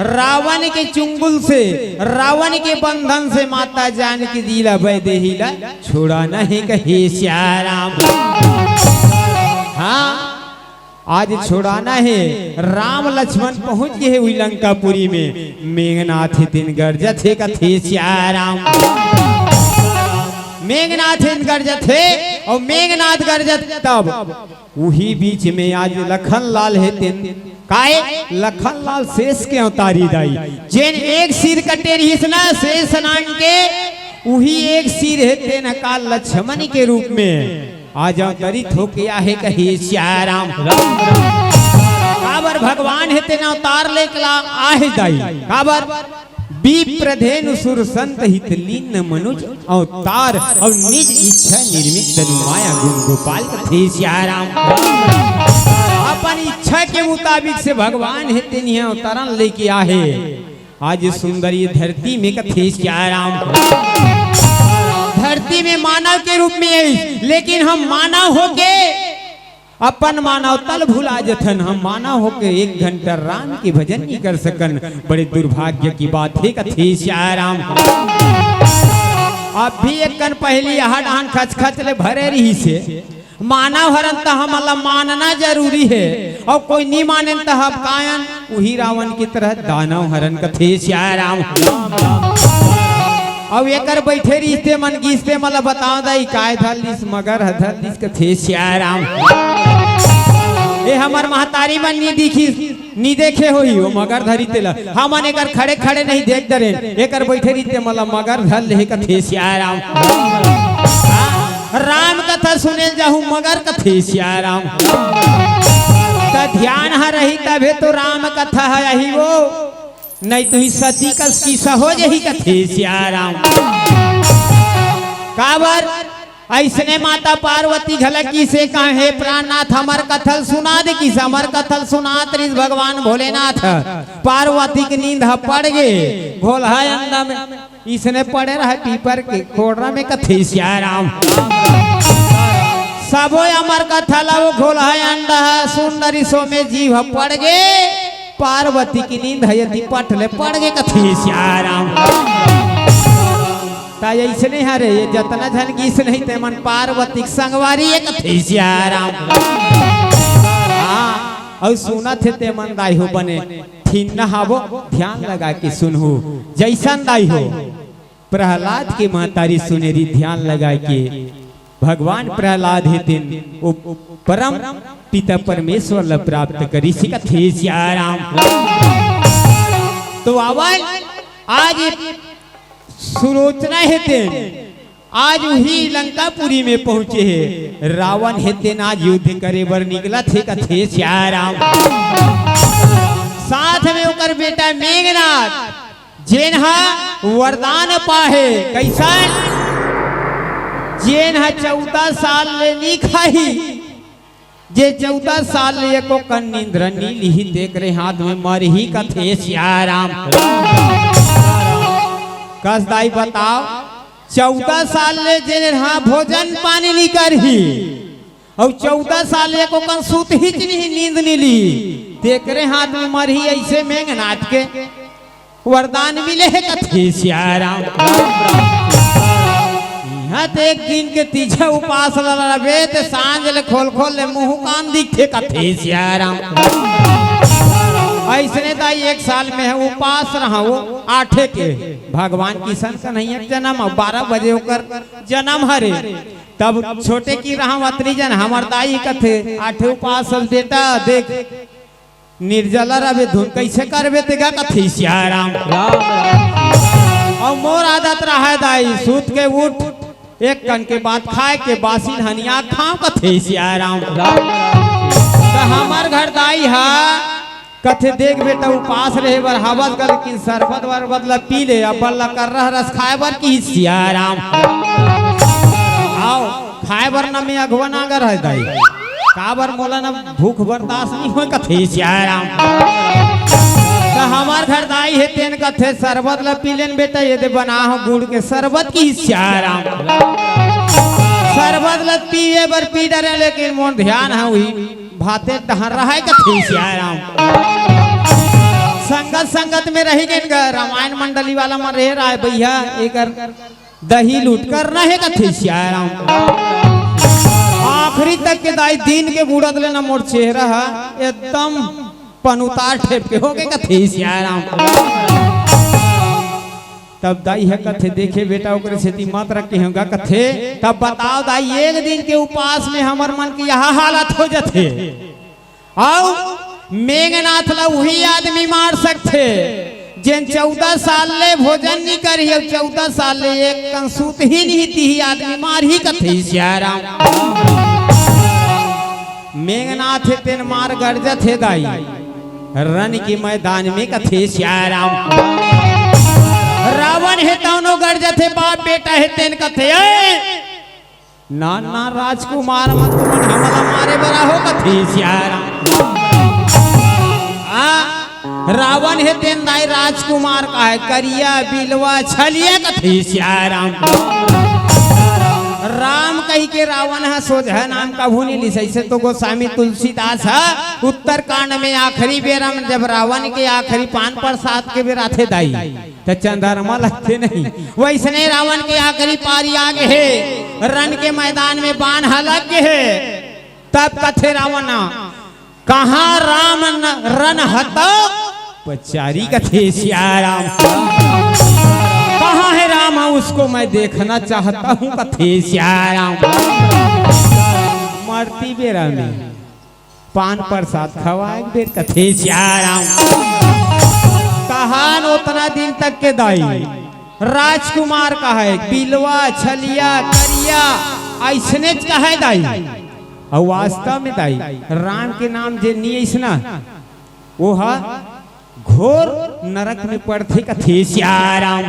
रावण के चुंगुल से रावण के बंधन से माता जानकी जी ला वैदेही ला छोड़ा नहीं कहे श्याम। हाँ आज छोड़ाना है राम लक्ष्मण पहुंच गए हुई लंकापुरी में मेघनाथ दिन गरजत है कथे श्याम। मेघनाथ गरजत है और मेघनाथ गरजत तब वही बीच में आज लखन लाल है तीन काए लखन लाल शेष के अवतारी दाई जेन एक सिर कटे रही ना शेष नाम के वही एक सिर है तेन का लक्ष्मण के रूप में आज अवतरित होके आहे कहे श्याम। काबर भगवान है तेना अवतार लेकला आहे दाई काबर विप्रधेनु सुर संत हित लीन मनुज अवतार और निज इच्छा निर्मित तनु माया गुण गोपाल कथे श्याम। अपन इच्छा के मुताबिक से भगवान है तेनी अवतारण लेके आहे आज सुंदरी धरती में कथे श्याम। धरती में मानव के रूप में है लेकिन हम मानव होके अपन मानव तल भुला जथन। हम मानव होके 1 घंटा राम की भजन नहीं कर सकन बड़े दुर्भाग्य की बात है कथे श्याम। अब भी एक कन पहली हड़ान खच खच ले भरे रही से मानव हरन तो हमारा मानना जरूरी है और कोई नहीं माने तो हम कायन वही रावण की तरह दानव हरन कथे श्याम। अब एकर बैठे रिश्ते मन गीसते मतलब बताओ दाई काय धलिस मगर हधलिस कथे श्याम। ए हमार महतारी मन नी दिखी नी देखे होई वो मगर धरी तेला हमन एकर खड़े खड़े नहीं देख दरे एकर बैठे रीते मतलब मगर धर ले कथे सियाराम राम कथा सुने जाहू मगर कथे सियाराम का ध्यान है रही तबे तो राम कथा है यही वो नहीं तो ही सती कस की सहोज ही कथे सियाराम काबर ऐसने माता पार्वती झलकी से कहे प्राणनाथ हमार कथल सुना दे किस हमार कथल सुनात रिस भगवान भोलेनाथ पार्वती की नींद पड़ गए घोलहा अंदा में इसने पड़े रहे पीपर के कोड़रा में कथे सियाराम सबो अमर कथल वो घोलहा अंडा सुंदरी सो में जीव पड़ गए पार्वती की नींद है पटले पड़ गए कथे सियाराम ऐसने हरे ये जतना झन गीस नहीं ते मन पार्वती संगवारी एक सियाराम और सुना थे ते मन दाई हो बने थीन न हावो ध्यान लगा के सुनहु जैसन दाई हो प्रहलाद की महतारी सुनेरी ध्यान लगा के भगवान प्रहलाद है दिन परम पिता परमेश्वर ला प्राप्त करी थे सियाराम तो आवाज आज सुलोचना हेते आज वही लंकापुरी में पहुंचे है रावण हेते आज युद्ध करे बर निकला थे कथे सियाराम साथ में ओकर बेटा मेघनाथ जेनहा वरदान पाहे कैसा जेनहा 14 साल ले नी खाही जे 14 साल ले को कन्निंद्र नील ही देख रहे हाथ में मर ही कथे सियाराम कसदाई बताओ 14 साल ले जे हाँ भोजन पानी नहीं करही और 14 साल ले को कन सूत ही नहीं नींद नहीं ली देख रहे हाथ में मरही ऐसे मेघनाथ के वरदान मिले है कथे सियाराम यहाँ तो एक दिन के तीछे उपास लड़बे तो सांझ ले खोल खोल ले मुंह कान दिखे कथे सियाराम ऐसने दाई 1 साल में है उपास रहा वो 8 के भगवान किशन का नहीं है जन्म 12 बजे होकर जन्म हरे तब छोटे की रहा अतरी जन हमार दाई कथे 8 उपास सब बेटा देख निर्जला रहे धुन कैसे करबे तेगा कथे सियाराम और मोर आदत रहा दाई सूत के उठ एक कन के बाद खाए के बासी हनिया खाओ कथे सियाराम तो हमार घर दाई है कथे देख बेटा उपास रहे बर हवस कर लेकिन शरबत वरबत ला पी ले अब ला कर रहा रस खाए बर की सियाराम आओ खाए बर न में अगवा ना कर है दाई का बर मोला ना भूख बर्दाश्त नहीं हो कथे सियाराम तो हमार घर दाई है तेन कथे शरबत ला पी लेन बेटा ये दे बना हो गुड़ के शरबत की सियाराम शरबत ला पीए बर पी डरे लेकिन मोर ध्यान है वही भाते टहर रहा है कथे सियाराम संगत संगत में रही गए रामायण मंडली वाला में रह रहा है भैया एक दही लूट कर रहे कथे सियाराम आखिरी तक के दाई दिन के बूढ़त लेना मोर चेहरा एकदम पनुतार ठेप के हो गए कथे सियाराम तब दाई है कथे देखे बेटा ओकरे से मत रखे होगा कथे तब बताओ दाई एक दिन के उपास में हमर मन की यह हालत हो जाते आओ मेघनाथ ला वही आदमी मार सकते जिन 14 साल ले भोजन नहीं करी 14 साल ले एक कंसूत ही नहीं थी ही आदमी मार ही कथे सियाराम मेघनाथ तेन मार गर्जत है दाई रन के मैदान में कथे सियाराम रावण है दोनों गर्जत है बाप बेटा है तेन कथे ना ना राजकुमार मत मन हमला मारे बरा हो कथे सियाराम रावण है तेन दाई राजकुमार का है करिया बिलवा छलिया कथे सियाराम राम कही के रावण है सोझ है नाम का भूनी ली सही से तो गोस्वामी तुलसीदास है उत्तरकांड में आखिरी बेरा में जब रावण के आखिरी पान प्रसाद के बेरा थे दाई तो चंद्रमा लगते नहीं वैसने रावण के आखिरी पारी आगे है रण के मैदान में बाण हलग है तब कथे रावण कहाँ राम रन हतो पचारी कथे सियाराम कहाँ है राम उसको मैं देखना चाहता हूँ कथे सियाराम मरती बेरा में पान प्रसाद खवाए बेर कथे श्याराम कहान उतना दिन तक के दाई राजकुमार का है बिलवा छलिया करिया ऐसने कहे दाई और वास्तव में दाई राम के नाम जे नहीं ऐसना वो है घोर नरक में पड़ते कथे श्याराम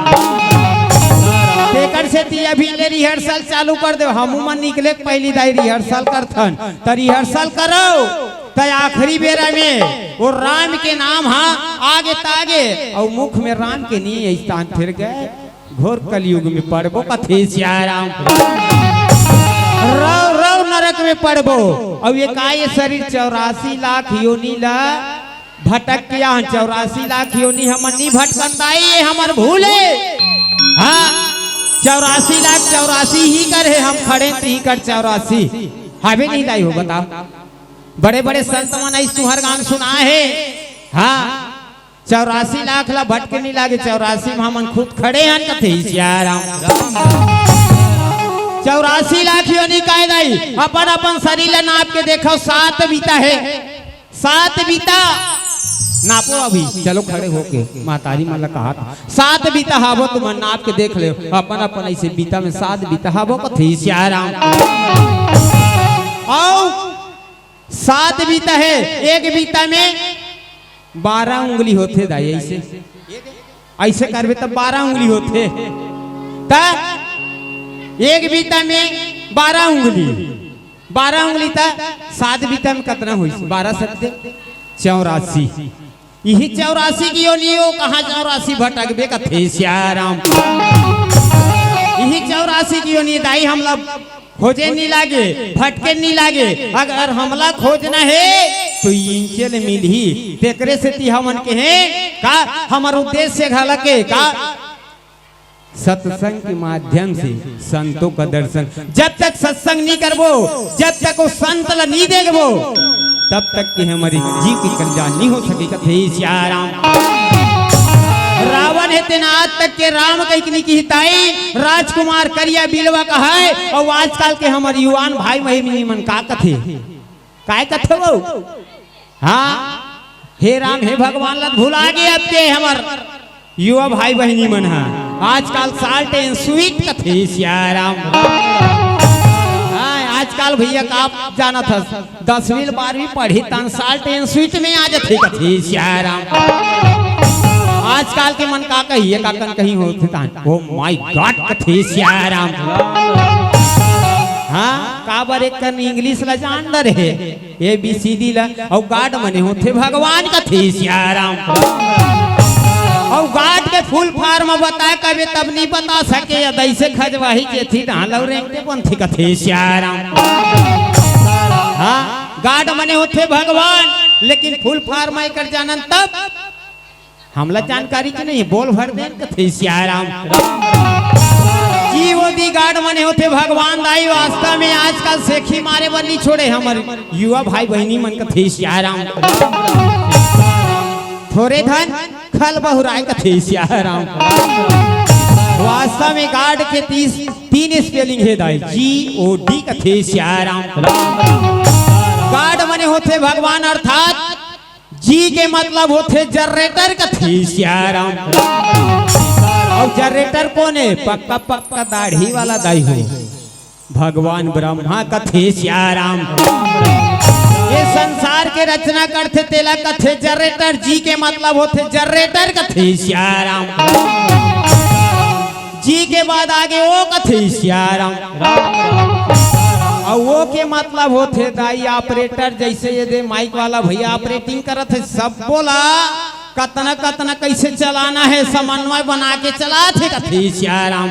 तेकर से ती अभी ले रिहर्सल चालू कर दो हमू मन निकले पहली दाई रिहर्सल करथन त रिहर्सल करो त आखिरी बेरा में वो राम के नाम हा आगे तागे और मुख में राम के नहीं स्थान फिर गए घोर कलयुग में पड़बो कथे श्याराम रव रव नरक में पड़बो और ये काय शरीर 84 लाख योनि ला भटक गया 84 लाख योनि हमन नहीं भटकताई ये हमर भूले हाँ 84 लाख 84 ही कर है हम खड़े ही कर 84 हमें नहीं लाई हो बताओ बड़े बड़े संत मन तुहर गान सुना है हाँ 84 लाख ला भटके नहीं लागे 84 में हमन खुद खड़े हैं कथे श्याराम 84 लाख योनि काय दाई अपन अपन शरीर ला नाप के देखो 7 बीता है 7 बीता नापो अभी चलो खड़े होके महतारी मला कहा 7 बीता हावो तुम नाप के देख ले अपन अपन ऐसे बीता में 7 बीता हावो कथे श्याराम आओ 7 बीता है एक बीता में 12 उंगली होते दाई ऐसे ऐसे करबे तब 12 उंगली होते तब एक बीता में 12 उंगली तक 7 बीता में कितना हुई 12 सत्ते 84 यही 84 की योनियो कहाँ 84 भटकबे कथे श्याराम यही 84 की योनि दाई हमला खोजे नहीं लागे भटके नहीं लागे अगर हमला खोजना है तो इंचल मिलही तेकरे से ती हमन के हैं का हमार उद्देश्य घाला के का सत्संग के माध्यम से संतों का दर्शन जब तक सत्संग नहीं करबो जब तक वो संत ला नहीं देखबो तब तक कि हमारी जी की कल्याण नहीं हो सके कथे श्याराम रावण है तेना आज तक के राम कहीं की हिताई राजकुमार करिया बिलवा का है और आजकल के हमारे युवान भाई बहनी मन का कथे काय कथे वो हाँ हे राम हे भगवान ला भुला गए अब के हमार युवा भाई बहनी मन है आजकल साल्ट एंड स्वीट कथे श्याराम आजकल भैया का आप जाना था 10वीं 12वीं पढ़ी तन साल्ट एंड स्वीट में आ जाते कथे श्याराम आजकल के मन का कहिए का कन कहीं होते तान ओ माय गॉड कथे श्याराम हाँ काबर एक कन इंग्लिश ला जान रहे ABCD ला और गार्ड मने होते भगवान कथे श्याराम और गार्ड के फुल फॉर्म बता कबे तब नहीं बता सके या दैसे खजवाही के थी ढालव रेंगते पंथी कथे श्याराम हाँ गार्ड मने होते भगवान लेकिन फुल फॉर्म कर जानन तब हमला जानकारी के नहीं बोल भर देन कथे श्याराम जी वो दी गार्ड मने होते भगवान दाई वास्तव में आजकल सेखी मारे बर नहीं छोड़े हमारे युवा भाई बहनी मन कथे श्याराम थोड़े धन खल बहुराय कथे श्याराम वास्तव में गार्ड के 3 स्पेलिंग है दाई GOD कथे श्याराम गार्ड मने होते भगवान अर्थात जी के मतलब होते जनरेटर कथे श्याराम और जनरेटर कौन है पक्का पक्का दाढ़ी वाला दाई हो भगवान ब्रह्मा कथे श्याराम ये संसार के रचना करते तेला कथे जनरेटर जी के मतलब होते जनरेटर कथे श्याराम जी के बाद आगे वो कथे श्याराम और वो के मतलब होते दाई ऑपरेटर जैसे ये दे माइक वाला भैया ऑपरेटिंग करत है सब बोला कतना कतना कैसे चलाना है समन्वय बना के चलाते कथे श्याराम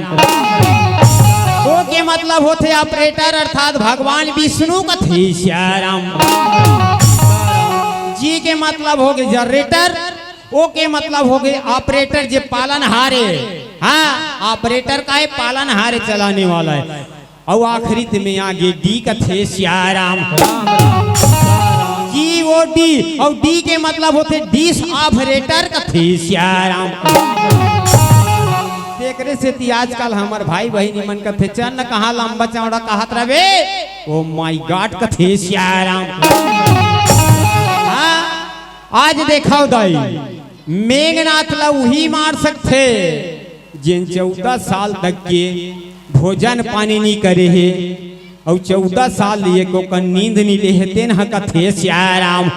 वो के मतलब होते ऑपरेटर अर्थात भगवान विष्णु कथे श्याराम जी के मतलब हो गए जनरेटर ओ के मतलब हो गए ऑपरेटर जे पालन हारे हाँ ऑपरेटर का है पालन हारे चलाने वाला है और आखिरी में आगे डी कथे श्याराम GOD और डी के मतलब होते डिश ऑपरेटर कथे श्याराम एकरे से ती आजकल हमार भाई बहनी मन कथे चन्न कहाँ लंबा चौड़ा कहत रहे ओ माय गॉड कथे श्याराम आज देखा दाई मेघनाथ ला वही मार सकते जिन 14 साल तक के भोजन पानी नहीं करे है और 14 साल लिए को नींद नहीं ले है तेन कथे श्याराम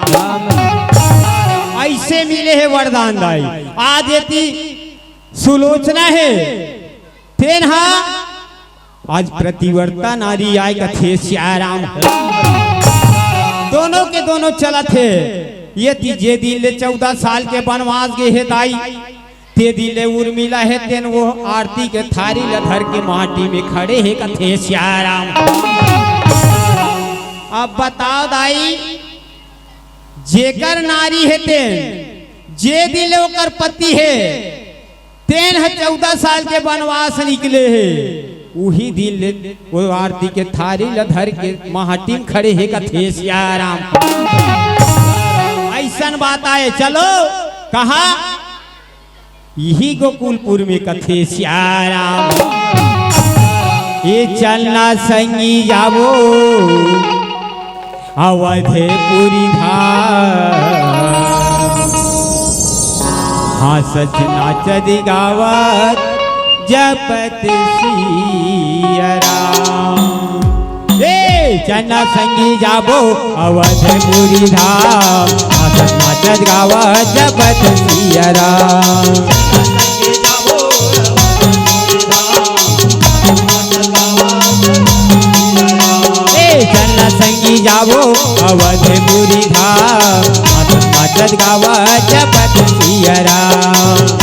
ऐसे मिले है वरदान दाई। आज यति सुलोचना है तेन आज प्रतिवर्ता नारी आय कथे श्याराम दोनों के दोनों चला थे ये जे दिले 14 साल के वनवास गए है दाई ते दिले उर्मिला है तेन वो आरती के थारी लधर के माटी में खड़े है कथे श्याराम। अब बताओ दाई जेकर नारी है तेन जे दिले ओकर पति है तेन है 14 साल के वनवास निकले है वही दिल वो आरती के थारी लधर के माटी में खड़े है कथे श्याराम। ऐसा बात आए चलो कहा यही गोकुलपुर में कथे श्याराम ये चलना संगी जावो अवधेपुरी धाम हाँ सच नाचत गावत जपत सिया राम चलना संगी जाबो अवधेपुरी धाम नाचत नाचत गावत जपत सिया राम। चलना संगी जाबो अवधेपुरी धाम नाचत नाचत गावत जपत सिया राम।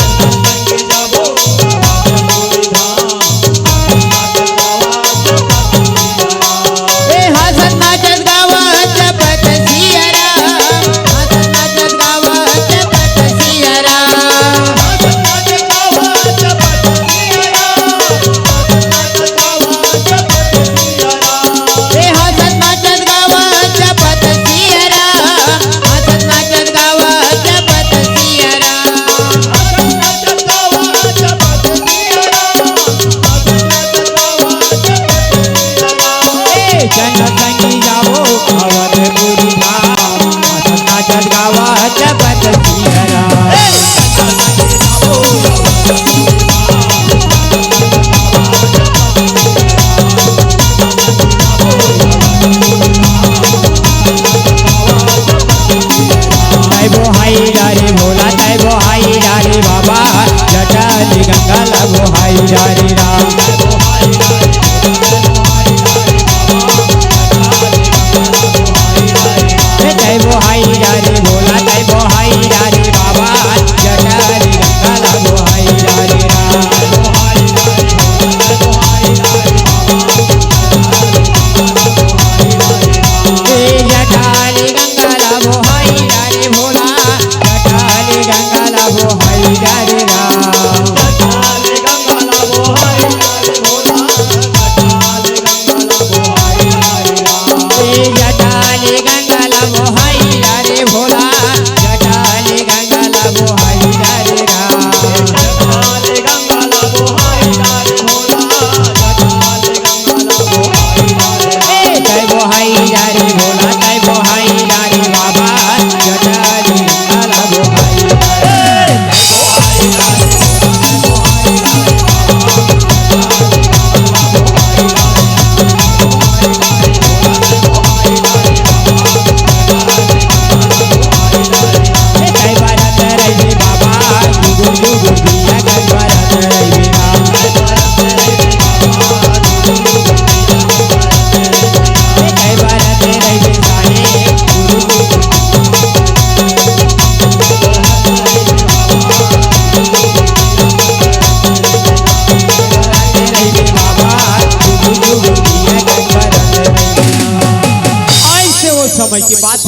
समय की बात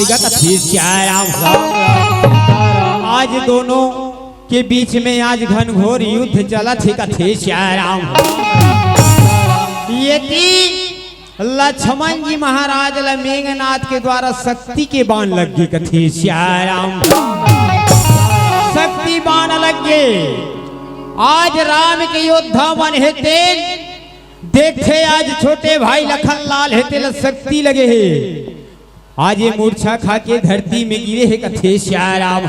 आज दोनों के बीच में आज घनघोर युद्ध चला थे कथे श्याराम। यदि लक्ष्मण जी महाराज मेघनाथ के द्वारा शक्ति के बाण लग गए कथे श्याराम, शक्ति बाण लग गए। आज राम के योद्धा मन हेते देखे आज छोटे भाई लखन लाल हेते शक्ति लगे है आज ये मूर्छा खा के धरती में गिरे है कथे श्याराम।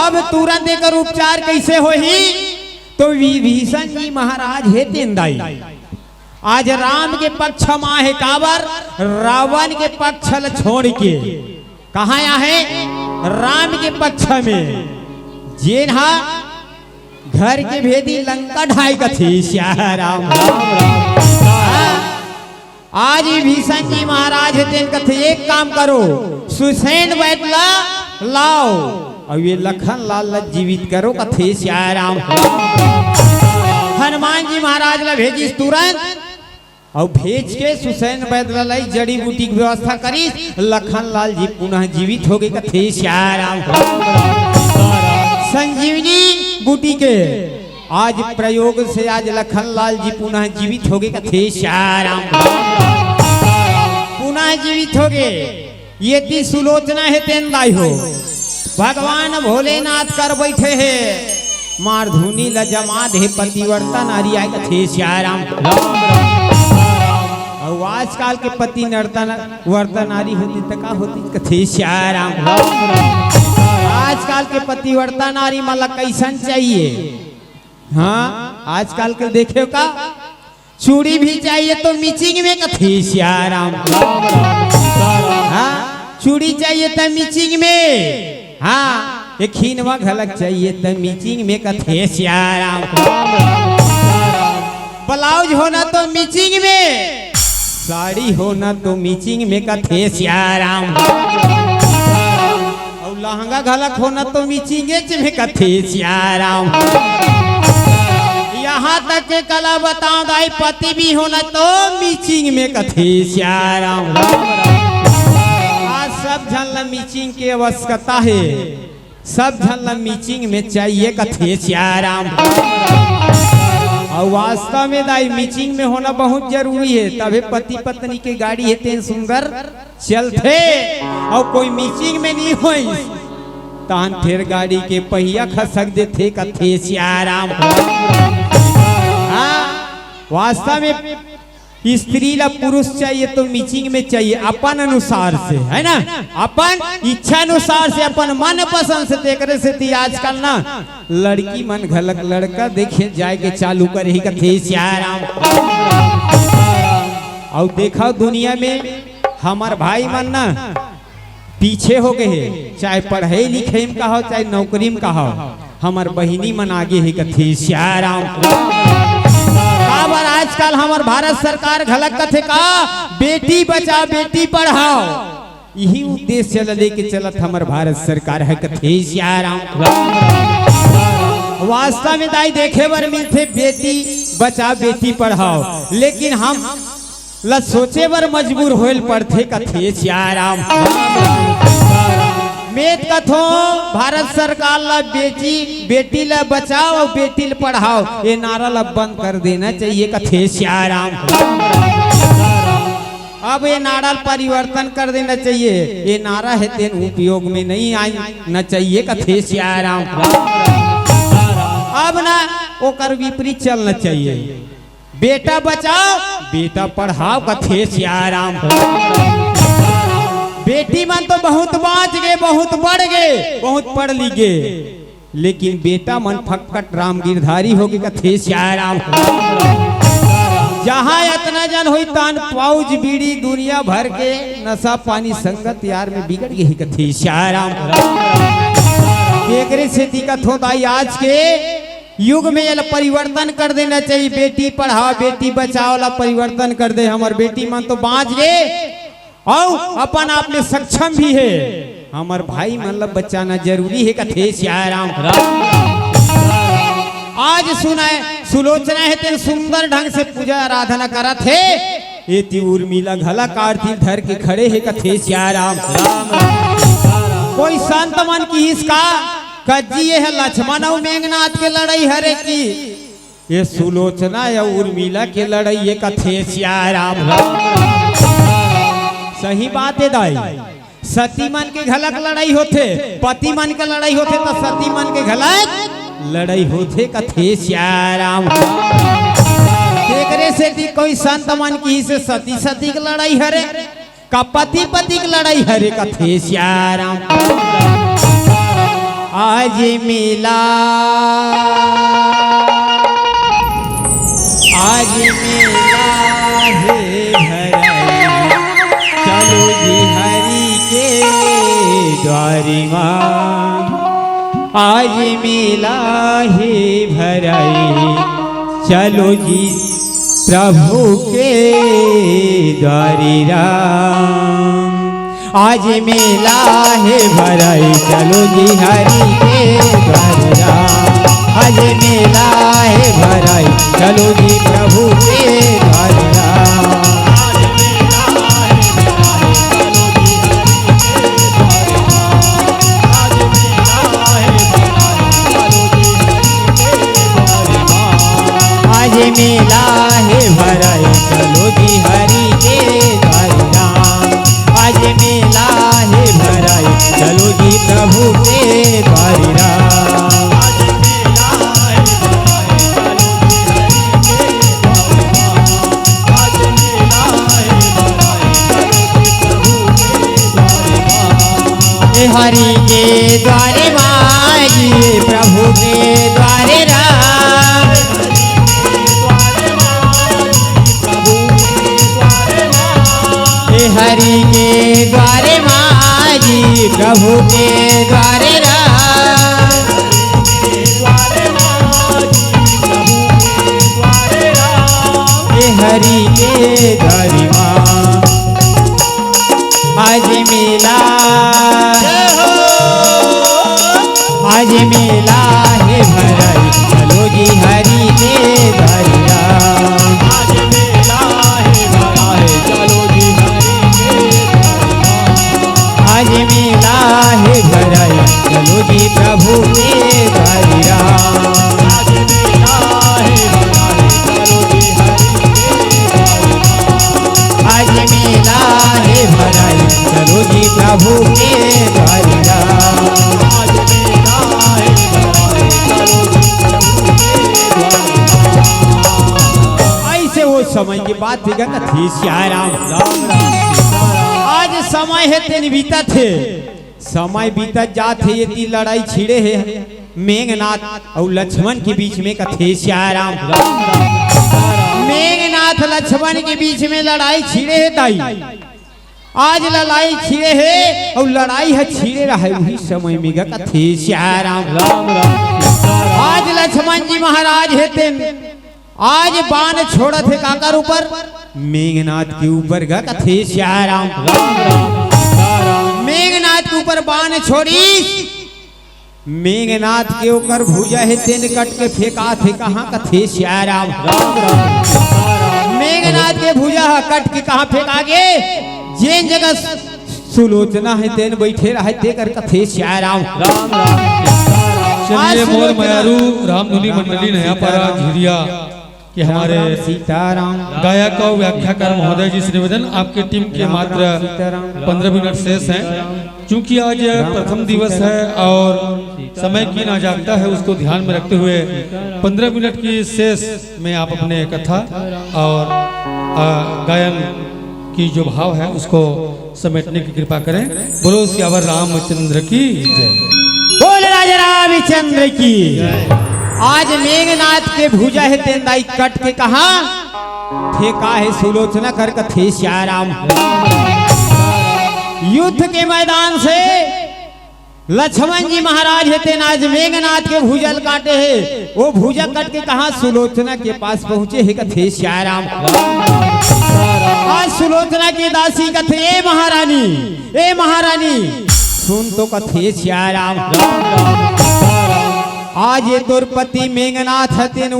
अब तुरंत एकर उपचार कैसे होही? तो विभीषण जी महाराज हे तेंदाई आज राम के पक्ष में है काबर रावण के पक्ष ल छोड़ के कहा है राम के पक्ष में जेन्हा घर के भेदी लंका ढाई कथे श्याराम। आज भीषण जी महाराज तेन कथे एक काम करो सुसैन बैठला लाओ और ये लखन लाल जीवित करो कथे श्याराम। हनुमान जी महाराज ला भेजी तुरंत और भेज के सुसैन बैदला लाई जड़ी बूटी की व्यवस्था करी लखन लाल जी पुनः जीवित हो गए कथे श्याराम। संजीवनी बूटी के आज प्रयोग से आज लखन लाल जी पुनः जीवित हो गए कथे श्याराम। पुनः जीवित हो गए ये ती सुलोचना है तेन लाई हो भगवान भोलेनाथ कर बैठे है मारधुनी ल जमा दे पतिवर्ता नारी आए कथे श्याराम। और आजकल के पति नर्तन वर्ता नारी होती तो का होती कथे श्याराम। आजकल के पतिवर्ता नारी माला कैसन चाहिए? हाँ आजकल के देखे का चूड़ी भी चाहिए तो मिचिंग में कथे श्याराम। हाँ चूड़ी चाहिए तो मिचिंग में। हाँ एक खीनवा घलक चाहिए तो मिचिंग में कथे श्याराम। ब्लाउज होना तो मिचिंग में साड़ी होना तो मिचिंग में कथे श्याराम। और लहंगा घलक होना तो मिचिंगे में कथे श्याराम। यहाँ तक के कला बताओ दाई पति भी होना तो मिचिंग में कथे श्याराम। आज सब झन मिचिंग की आवश्यकता है सब झन मिचिंग में चाहिए कथे श्याराम। और वास्तव में दाई मिचिंग में होना बहुत जरूरी है तभी पति पत्नी के गाड़ी है तेन सुंदर चलते और कोई मिचिंग में नहीं होई तान फिर गाड़ी के पहिया खसक देते कथे श्याराम। वास्तव में स्त्री ला पुरुष चाहिए तो मिचिंग में चाहिए अपन अनुसार से है ना अपन इच्छा अनुसार से अपन मन पसंद से देखने से थी आजकल ना लड़की मन घलक लड़का देखे जाए के चालू करे कथे श्याराम। और देखा दुनिया में हमार भाई मन ना पीछे हो गए चाहे पढ़े लिखे में कहो चाहे नौकरी में कहो हमार बहिनी मन आगे है कथे श्याराम। आजकल हमार भारत सरकार घलक कथे का बेटी बचाओ बेटी पढ़ाओ यही उद्देश्य लेके चलत हमार भारत सरकार है कथे श्याराम। वास्तव में दाई देखे बर मिलते बेटी बचाओ बेटी पढ़ाओ लेकिन हम ला सोचे बर मजबूर होल पड़ते कथे श्याराम। मेद कथो भारत सरकार ला बेटी ला बचाओ और बेटी ला पढ़ाओ ये नारा ला बंद कर देना चाहिए कथे श्याराम। अब ये नारा परिवर्तन कर देना चाहिए ये नारा है तेन उपयोग में नहीं आना चाहिए कथे श्याराम। अब ना ओकर विपरीत चलना चाहिए बेटा बचाओ बेटा पढ़ाओ कथे श्याराम। बेटी मन तो बहुत बाँच गए बहुत बढ़ गए बहुत पढ़ ली गए लेकिन बेटा मन फटफट राम गिरधारी हो गए कथे श्याराम। जहाँ इतना जन हुई तान पाउज बीड़ी दुनिया भर के नशा पानी संगत यार में बिगड़ गई कथे श्याराम। एकरे से दिक्कत होता है आज के युग में ये परिवर्तन कर देना चाहिए बेटी पढ़ाओ बेटी बचाओ ला परिवर्तन कर दे हमार बेटी मन तो बाँच गए और अपन आप में सक्षम भी है हमार भाई मतलब बचाना जरूरी है कथे श्याराम। आज सुनाए सुलोचना है तेरे सुंदर ढंग से पूजा आराधना करा थे ये उर्मिला घला कार्तिक धर के खड़े है कथे श्याराम। कोई संत मन की इसका कज्जी ये है लक्ष्मण और मेघनाथ के लड़ाई हरे की ये सुलोचना या उर्मिला के लड़ाई ये कथे श्याराम। सही बात है दाई सती मन के घलक लड़ाई होते पति मन के लड़ाई होते तो सती मन के घलक लड़ाई होते कथे श्याराम। एकरे से कोई संत मन की से सती सती की लड़ाई हरे का पति पति की लड़ाई हरे कथे श्याराम आज मिला हे भराई चलो जी हरि के द्वारी माँ आज मिला हे भराई चलो जी प्रभु के द्वारी राम आज मिला है भराई चलो जी हरि के द्वारी राम आज मिला है भराई चलो जी प्रभु के द्वारी राम आज मिला है भराई चलो जी हरि के द्वारी राम आज मिला है भराई चलो जी प्रभु के द्वारी राम हरि के द्वारे माँ जी प्रभु के द्वारे राम हरि के द्वारे माँ जी प्रभु के द्वारे राम हरि के द्वारे माँ आज मिला है भराई चलो जी हरि के द्वारी राम आज मिला है भराई चलो जी हरि के आज मिला है भराई चलो जी प्रभु के द्वारी राम आज मिला है भराई चलो जी हरि के आज मिला है भराई चलो जी प्रभु के द्वारी राम ऐसे वो समय की बात थी कथी श्याराम आज समय है तेन बीता थे समय बीता जाते ये ती लड़ाई छिड़े है मेघनाथ और लक्ष्मण के बीच में कथे श्याराम मेघनाथ लक्ष्मण के बीच में लड़ाई छिड़े है ताई आज लड़ाई छिड़े है और लड़ाई है छिड़े रहा है वही समय में कथे श्याराम आज लक्ष्मण जी महाराज है तेन आज बाण छोड़ा थे काकर ऊपर मेघनाथ के ऊपर गा कथे श्याराम मेघनाथ के ऊपर बाण छोड़ी मेघनाथ के ऊपर भुजा है तेन कट के फेंका थे कहाँ कथे श्याराम मेघनाथ के भुजा कट के कहाँ फेंका गे जेन जगह सुलोचना है तेन बैठे रहे ते कर कथे श्याराम चलिए मोर मयारू रामधुनी मंडली नया पारा झिरिया कि हमारे सीताराम गायक और व्याख्याकार महोदय जी से निवेदन आपकी टीम के मात्र 15 मिनट शेष हैं क्योंकि आज प्रथम दिवस है और समय की नाजागता है उसको ध्यान में रखते हुए 15 मिनट की शेष में आप अपने कथा और गायन की जो भाव है उसको समेटने की कृपा करें। बोलो सियावर रामचंद्र की जय। बोल राजा रामचंद्र की। आज मेघनाथ के भुजा है तेंदाई कट के कहा फेंका है सुलोचना कर कथे श्याराम। युद्ध के मैदान से लक्ष्मण जी महाराज है तेन आज मेघनाथ के भुजल काटे है वो भुजा कट के कहा सुलोचना के पास पहुंचे है कथे श्याराम। आज सुलोचना की दासी कथे ए महारानी सुन तो कथे श्याराम। आज ये द्रौपदी मेघनाथ हतिन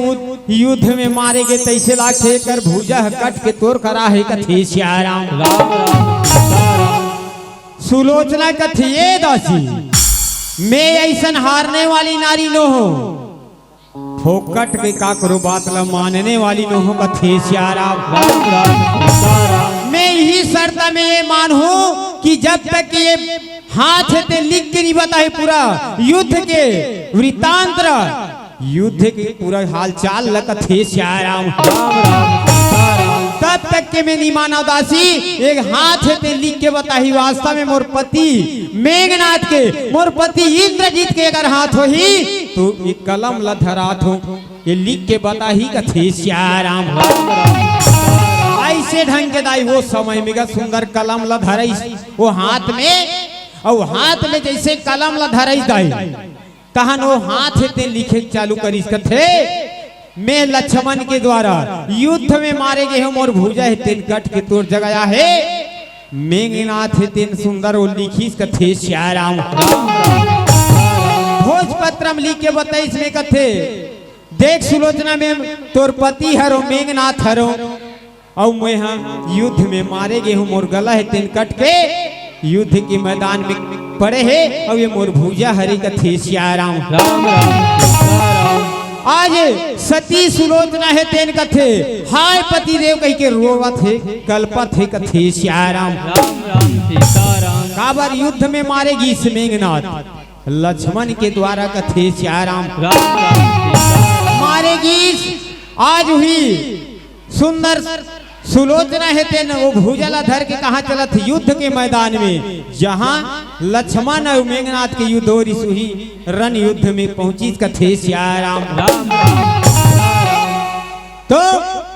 युद्ध में मारे गए तैसे लाखे कर भुजा कट के तोर करा है कथे श्याराम। सुलोचना कथे ये दासी मैं ऐसन हारने वाली नारी नो हो फोकट के काकरो बात ला मानने वाली नो हो कथे श्याराम। मैं यही शर्त में ये मानू कि जब तक ये हाथ ते लिख के नहीं बताए पूरा युद्ध के वृत्तांत युद्ध के पूरा हाल चाल कथे श्याराम तब तक के मैं नहीं माना दासी। एक हाथ है ते लिख के बताही वास्तव में मोर पति मेघनाथ के मोर पति इंद्रजीत के अगर हाथ हो ही तो ये कलम ला धरात हो ये लिख के बताही कथे श्याराम। ऐसे ढंग के दाई वो समय में सुंदर कलम ला धरई वो हाथ में और हाथ में जैसे कलम ला धरई दाई तहन वो हाथ ते लिखे चालू करी कथे मैं लक्ष्मण के द्वारा युद्ध में मारे गए हो मोर भुजा है तेन कट के तोड़ जगाया है मेघनाथ है तेन सुंदर वो लिखी कथे श्याराम। भोजपत्रम लिख के बताई इसमें कथे देख सुलोचना में तोर पति हरो मेघनाथ हरो और मैं हाँ युद्ध में मारे गए हूँ मोर गला है तेन कट के युद्ध के मैदान में पड़े है और ये मोर भुजा हरी कथे श्याराम। आज सती सुलोचना है तेन कथे हाय पति देव कह के रोवत है कल्पत है कथे श्याराम। काबर युद्ध में मारेगी इस मेघनाथ लक्ष्मण के द्वारा कथे श्याराम मारेगी। आज हुई सुंदर सुलोचना है तेन वो भुजला धर के कहा चलत युद्ध के मैदान में जहां लक्ष्मण और मेघनाथ के युद्ध हो सुही रण युद्ध में पहुंची कथे श्याराम। तो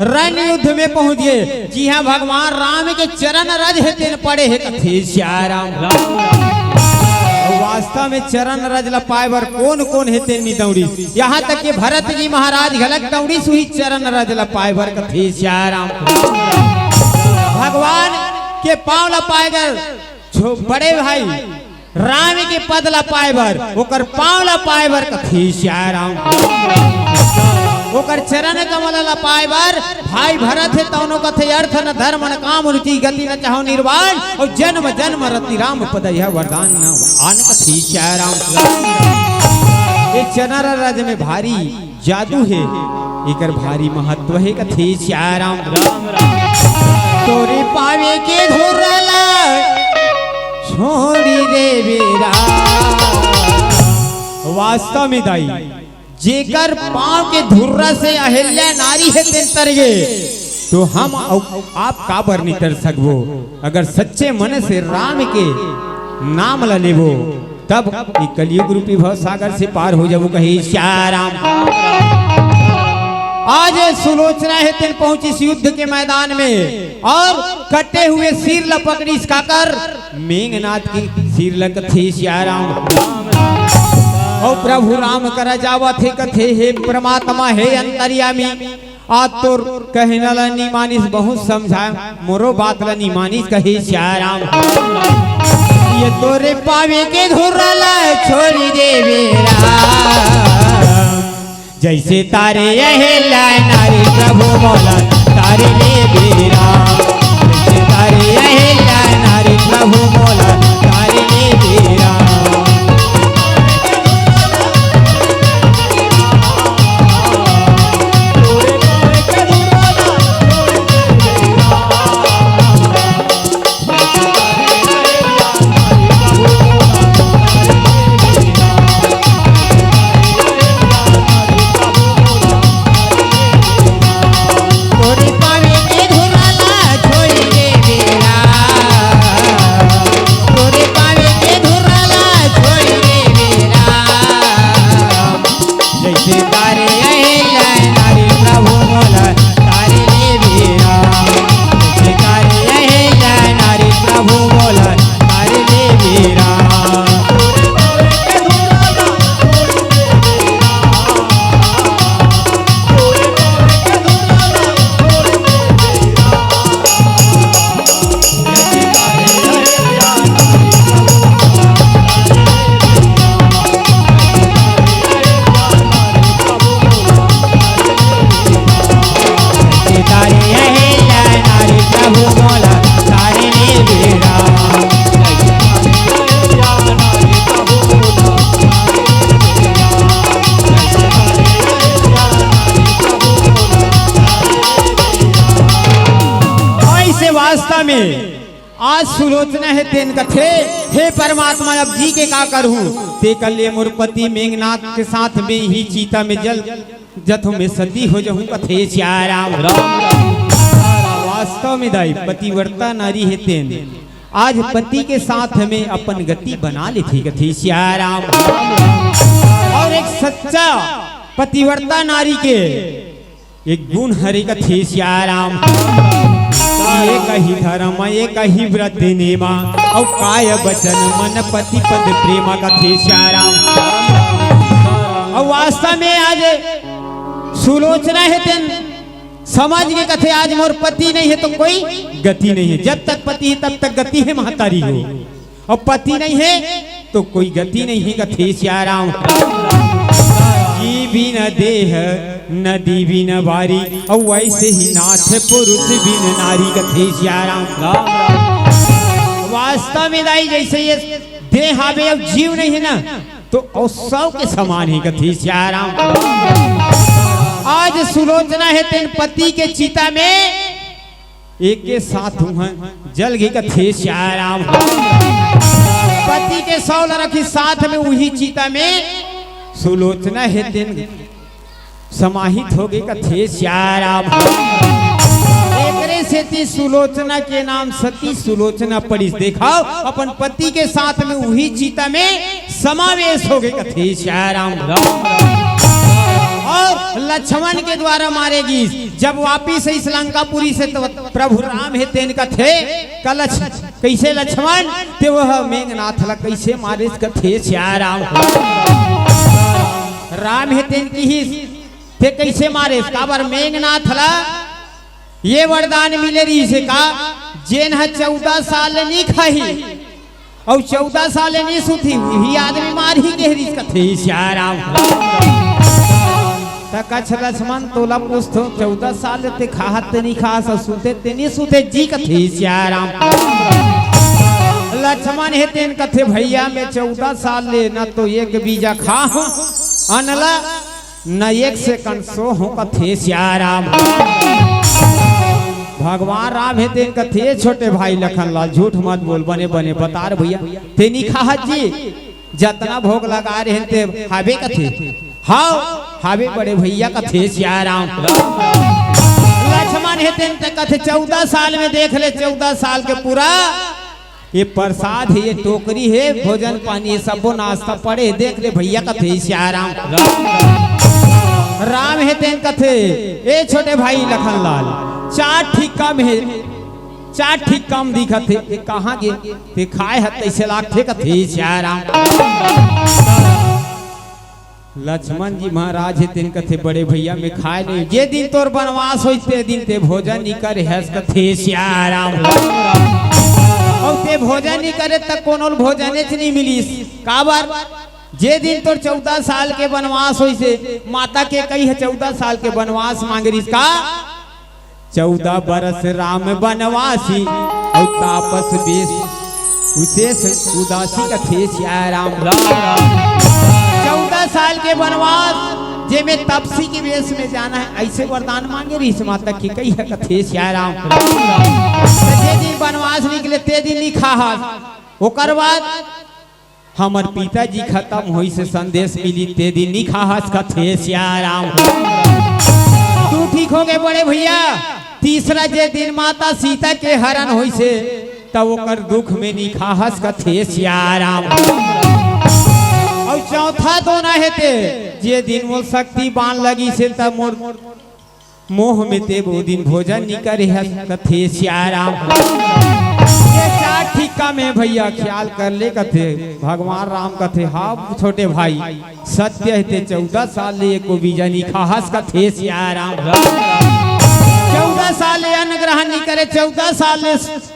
रण युद्ध में पहुंच गए जी हाँ भगवान राम के चरण रज है तेन पड़े है कथे श्याराम। वास्तव में चरण रज ला पाए बर कौन कौन है तेन दौड़ी यहाँ तक कि भरत जी महाराज घलक दौड़ी सुही चरण रज ला पाए बर कथे श्याराम। भगवान के पांव ला पाए गर बड़े भाई राम के पद ला पाए बर ओकर पांव ला पाए बर कथे श्याराम। ओकर चरण कमल ला पाए बर भाई भरत है तौनो कथे अर्थ न धर्म न काम रुचि गति न चाहो निर्वाण और जन्म जन्म रति राम पद यह वरदान न आन कथे श्याराम। ये चरण रज में भारी जादू है एकर भारी महत्व है कथे श्याराम। तोरे पावे के धुरला छोड़ी दे बेरा वास्तव में दाई जेकर पांव के धुर्रा से अहिल्या नारी है तेन तरगे तो हम आप काबर नहीं तर सकबो अगर सच्चे मन से राम के नाम ला लेबो तब कलयुग रूपी भव सागर से पार हो जाबो कहे श्याराम। आज सुलोचना है तेन पहुंची इस युद्ध के मैदान में और कटे हुए सिर ला पकड़ी इसकाकर मेघनाथ की सिर ला कथे श्याराम। और प्रभु राम कर जावत है कथे हे परमात्मा हे अंतर्यामी आज तो कहना ला नी मानिस बहुत समझा मोरो बात ला नी मानिस कहे श्याराम। ये तोरे पावे के धुरला छोड़ी दे बेरा जैसे तारे अहिल्या नारी प्रभु बोला तारे ले बेरा जैसे तारे अहिल्या नारी प्रभु बोला तारे ले बेरा। आज सुलोचना है तेन कथे हे परमात्मा अब जी के का करूं ते कल्ले मोर पति मेघनाथ के साथ में ही चीता में जल जथो में सती हो जाऊं कथे श्याराम। वास्तव में दाई पतिव्रता नारी है तेन आज पति के साथ हमें अपन गति बना लेती कथी सियाराम। और एक सच्चा पतिव्रता नारी के एक गुण हरे कथी सियाराम। ये कही धर्म ये कही व्रत नेमा और काय वचन मन पति पद प्रेमा कथी सियाराम। और वास्तव में आज सुलोचना है तेन समझ के कथे आज मोर पति नहीं है तो कोई गति नहीं है। जब तक पति है तब तक गति है महतारी हो और पति नहीं है तो कोई गति नहीं है कथे सियाराम। जी बिन देह नदी बिन बारी और वैसे ही नाथ पुरुष बिन नारी कथे सियाराम। वास्तव में दाई जैसे ये देह आवे अब जीव नहीं है ना तो और सौ के समान ही कथी सियाराम। आज सुलोचना है तेन पति के चिता में एक के साथ जल गई कथे सियाराम। पति के सौल रखी साथ में वही चिता में सुलोचना है तेन समाहित हो गई कथे सियाराम। एकरे से ती सुलोचना के नाम सती सुलोचना पड़ी देखाओ अपन पति के साथ में वही चिता में समावेश हो गए कथे सियाराम। और लक्ष्मण के द्वारा मारेगी जब वापिस इस लंकापुरी से तो प्रभु राम है तेन कथे कलच कैसे लक्ष्मण ते वह मेघनाथ ला कैसे मारे कथे सियाराम। राम है तेन की ही थे कैसे मारे काबर मेघनाथ ला ये वरदान मिले रही से का जेन 14 साल नहीं खाही और 14 साल नहीं सुथी ही आदमी मार ही गहरी कथे सियाराम। कछ लक्ष्मण तोला पूछतो 14 साल ते खाहत ते नहीं खा सुते ते नहीं सुते जी कथे सियाराम। लक्ष्मण है तेन कथे भैया मैं 14 साल ले न तो एक बीजा खा हूं अनला न एक सेकंड सो हूं कथे सियाराम। भगवान राम है तेन कथे छोटे भाई लखन लाल झूठ मत बोल बने बने बता रहे भैया ते नहीं खाहत जी जतना भोग लगा रहे ते हावे कथे हाँ हावे बड़े भैया कथे सियाराम। लक्ष्मण है तेन कथे 14 साल में देख ले 14 साल के पूरा ये प्रसाद है ये टोकरी है भोजन पानी ये सबो नाश्ता पड़े देख ले भैया कथे सियाराम। राम है तेन कथे ए छोटे भाई लखन लाल 4 ठीक कम है 4 ठीक कम दिखत है कहाँ गे ते खाए है तैसे लाख कथे सियाराम। लक्ष्मण जी महाराज है तेन कथे बड़े भैया में खाए नहीं जे दिन तोर वनवास होई ते दिन ते भोजन नहीं करे हैस कथे सियाराम। और ते भोजन नहीं करे तक कोनो भोजन नहीं मिलीस काबर जे दिन तोर 14 साल के वनवास होई से माता के कही है 14 साल के वनवास मांगरिस का 14 बरस राम वनवासी और तापस बेस विशेष उदासी कथे सियाराम। 14 साल के वनवास जे में तपसी के वेश में जाना है ऐसे वरदान मांगे रही माता की कही है कथे सियाराम। जे दिन वनवास निकले ते दिन नहीं खाहा ओकर बाद हमर पिताजी खत्म होई से संदेश मिली ते दिन नहीं खाहा कथे सियाराम। तू ठीक हो गए बड़े भैया। तीसरा जे दिन माता सीता के हरण होई से तब ओकर दुख में नहीं खाहस कथे सियाराम। और चौथा तो ना हेते जे दिन वो शक्ति बाण लगी से तब मोर मोह में ते वो दिन भोजन नहीं करे है कथे सियाराम। ये 4 ठीका में भैया ख्याल कर ले कथे भगवान राम कथे हाँ छोटे भाई सत्य है 14 साल ले को बीजा नहीं खाहस कथे सियाराम। 14 साल अन्न ग्रहण नहीं करे 14 साल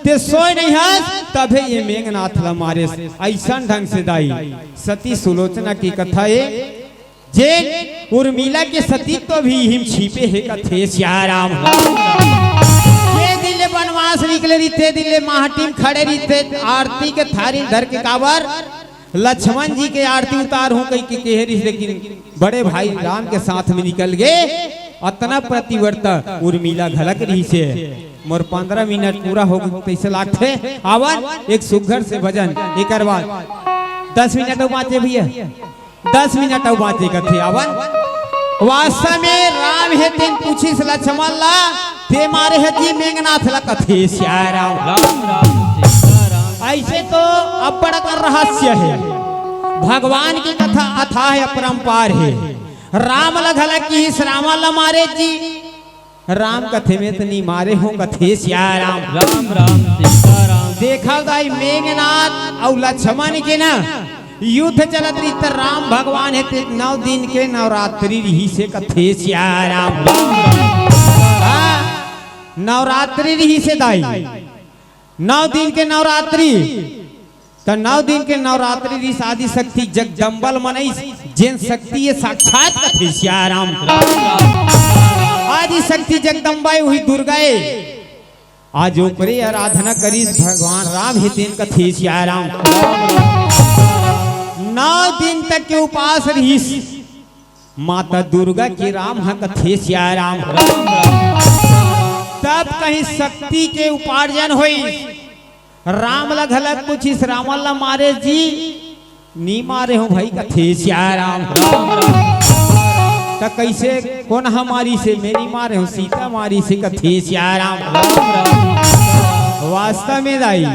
ते सोए नहीं हस तभी ये मेघनाथ ला मारे ऐसा ढंग से दाई सती सुलोचना की कथा है जे उर्मिला के सतीत्व भी हिम छिपे है कथे सियाराम। ये दिले वनवास निकले रही थे दिले महाटीम खड़े रही थे आरती के थारी धर के काबर लक्ष्मण जी के आरती उतार हूँ कहीं के कह रही लेकिन बड़े भाई राम के साथ में निकल गए अतना प्रतिवर्ता उर्मिला घलक रही से मोर 15 मिनट पूरा हो गए कैसे लागते आवन एक सुघर से भजन एक बाद 10 मिनट बाँचे भैया 10 मिनट बाँचे कथे आवन। वास्तव में राम है तेन पूछी लक्ष्मण ला ते मारे है जी मेघनाथ ला कथे श्याराम। राम राम सीताराम। ऐसे तो अब बड़ा कर रहस्य है, भगवान की कथा अथाह है, अपरंपार है। राम लघल की रामा ल मारे जी, राम कथे में तो नहीं मारे हो कथे श्याराम। राम राम सीताराम। देखा गाई मेघनाथ और लक्ष्मण के ना युद्ध चलत रही तो राम भगवान है ते 9 दिन के नवरात्रि रही से कथे श्याराम। हाँ, नवरात्रि रही से दाई 9 दिन के नवरात्रि, तो 9 दिन के नवरात्रि रही आदि शक्ति जगदम्बल मनई जिन शक्ति ये साक्षात कथे श्याराम। आदि शक्ति जगदम्बाई हुई दुर्गाए, आज ओकरे आराधना करी भगवान राम है तेन कथे श्याराम। 9 दिन तक के उपास रही माता दुर्गा के राम है कथे श्याराम। तब कहीं शक्ति के उपार्जन हुई, राम लगलक कुछ इस रावण ला मारे जी, नी मारे हो भाई कथे श्याराम। तो कैसे कौन हमारी से मेरी मारे हो, सीता मारी से कथे श्याराम। वास्तव में दाई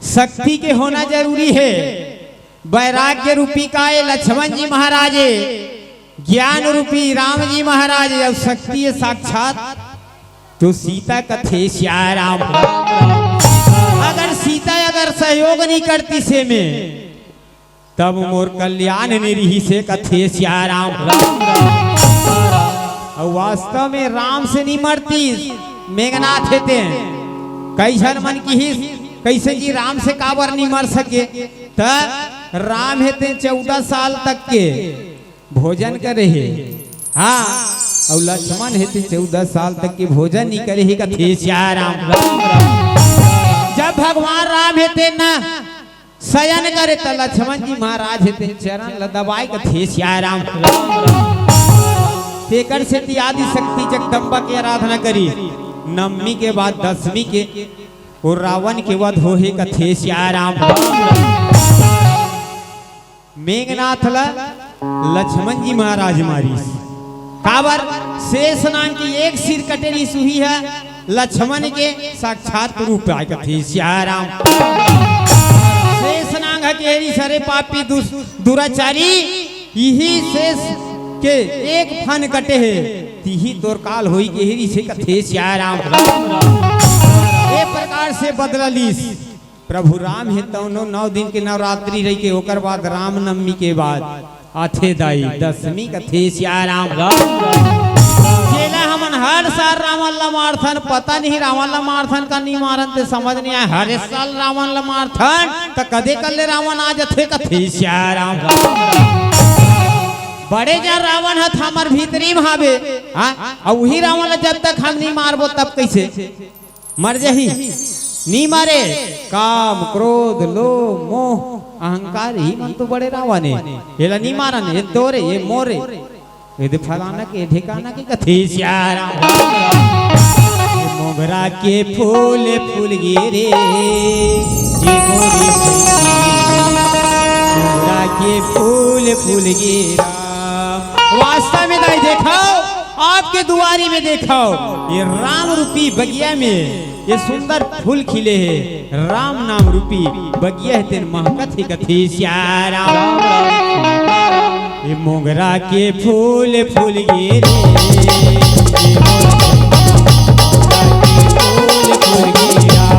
शक्ति के होना जरूरी है। वैराग्य रूपी काय लक्ष्मण जी महाराजे, ज्ञान रूपी राम जी महाराजे, जब शक्ति है साक्षात तो सीता कथे श्याराम। अगर सीता अगर सहयोग नहीं करती से में, तब मोर कल्याण निरही से कथे श्याराम। वास्तव में राम से नहीं मरती मेघनाथ हेते, कैसन मन की ही कैसे जी राम से काबर नहीं मर सके। तब राम हेते 14 साल तक के भोजन करे है, हाँ, और लक्ष्मण हेते 14 साल तक के भोजन नहीं करे ही कथे श्याराम। जब भगवान राम हेते ना शयन करे तो लक्ष्मण जी महाराज हेते चरण दबाई कथे श्याराम। तेकर से आदि शक्ति जगदम्बा की आराधना करी। 9वीं के बाद 10वीं के और रावण के वध हो हे कथे श्याराम। मेघनाथ ला लक्ष्मण जी महाराज मारी काबर शेष नाम की एक सिर कटेली सुही है, लक्ष्मण के साक्षात रूप आय कथे श्याराम। शेष नांग के सारे पापी दुराचारी, यही शेष के एक फन कटे है, तिही तोर काल होई के हेरी से कथे श्याराम। ए प्रकार से बदललीस प्रभु राम है तौनो 9 दिन के नवरात्रि रही के, ओकर बाद राम नवमी के बाद आथे दाई 10वीं कथे श्याराम। हमन हर साल रावण ला मारथन, पता नहीं रावण ला मारथन का नहीं मारन ते समझ नहीं आया। हर साल रावण ला मारथन तो कदे कल्ले रावण आ जाथे कथे श्याराम। बड़े जा रावण हथ हमर भीतरी में हावे, हाँ, और वही रावण ला जब तक हम नहीं मारबो तब कैसे मर जही। नहीं मारे काम क्रोध लोभ मोह अहंकार ही मन तो बड़े रावण है, येला नहीं मारन, ये तोरे ये मोरे ये फलाना के ठिकाना के कथे श्याराम। मोगरा के फूल फूल गिरे, ये मोरी मोगरा के फूल फूल गिरा। वास्तव में दाई देखाओ, आपके दुआरी में देखाओ, ये राम रूपी बगिया में ये सुंदर फूल खिले हैं। राम नाम रूपी बगिया है तेन महकत ही कथे श्याराम। ये मोगरा के फूल फूल गिरे, ये मोगरा के फूल फूल गिरा।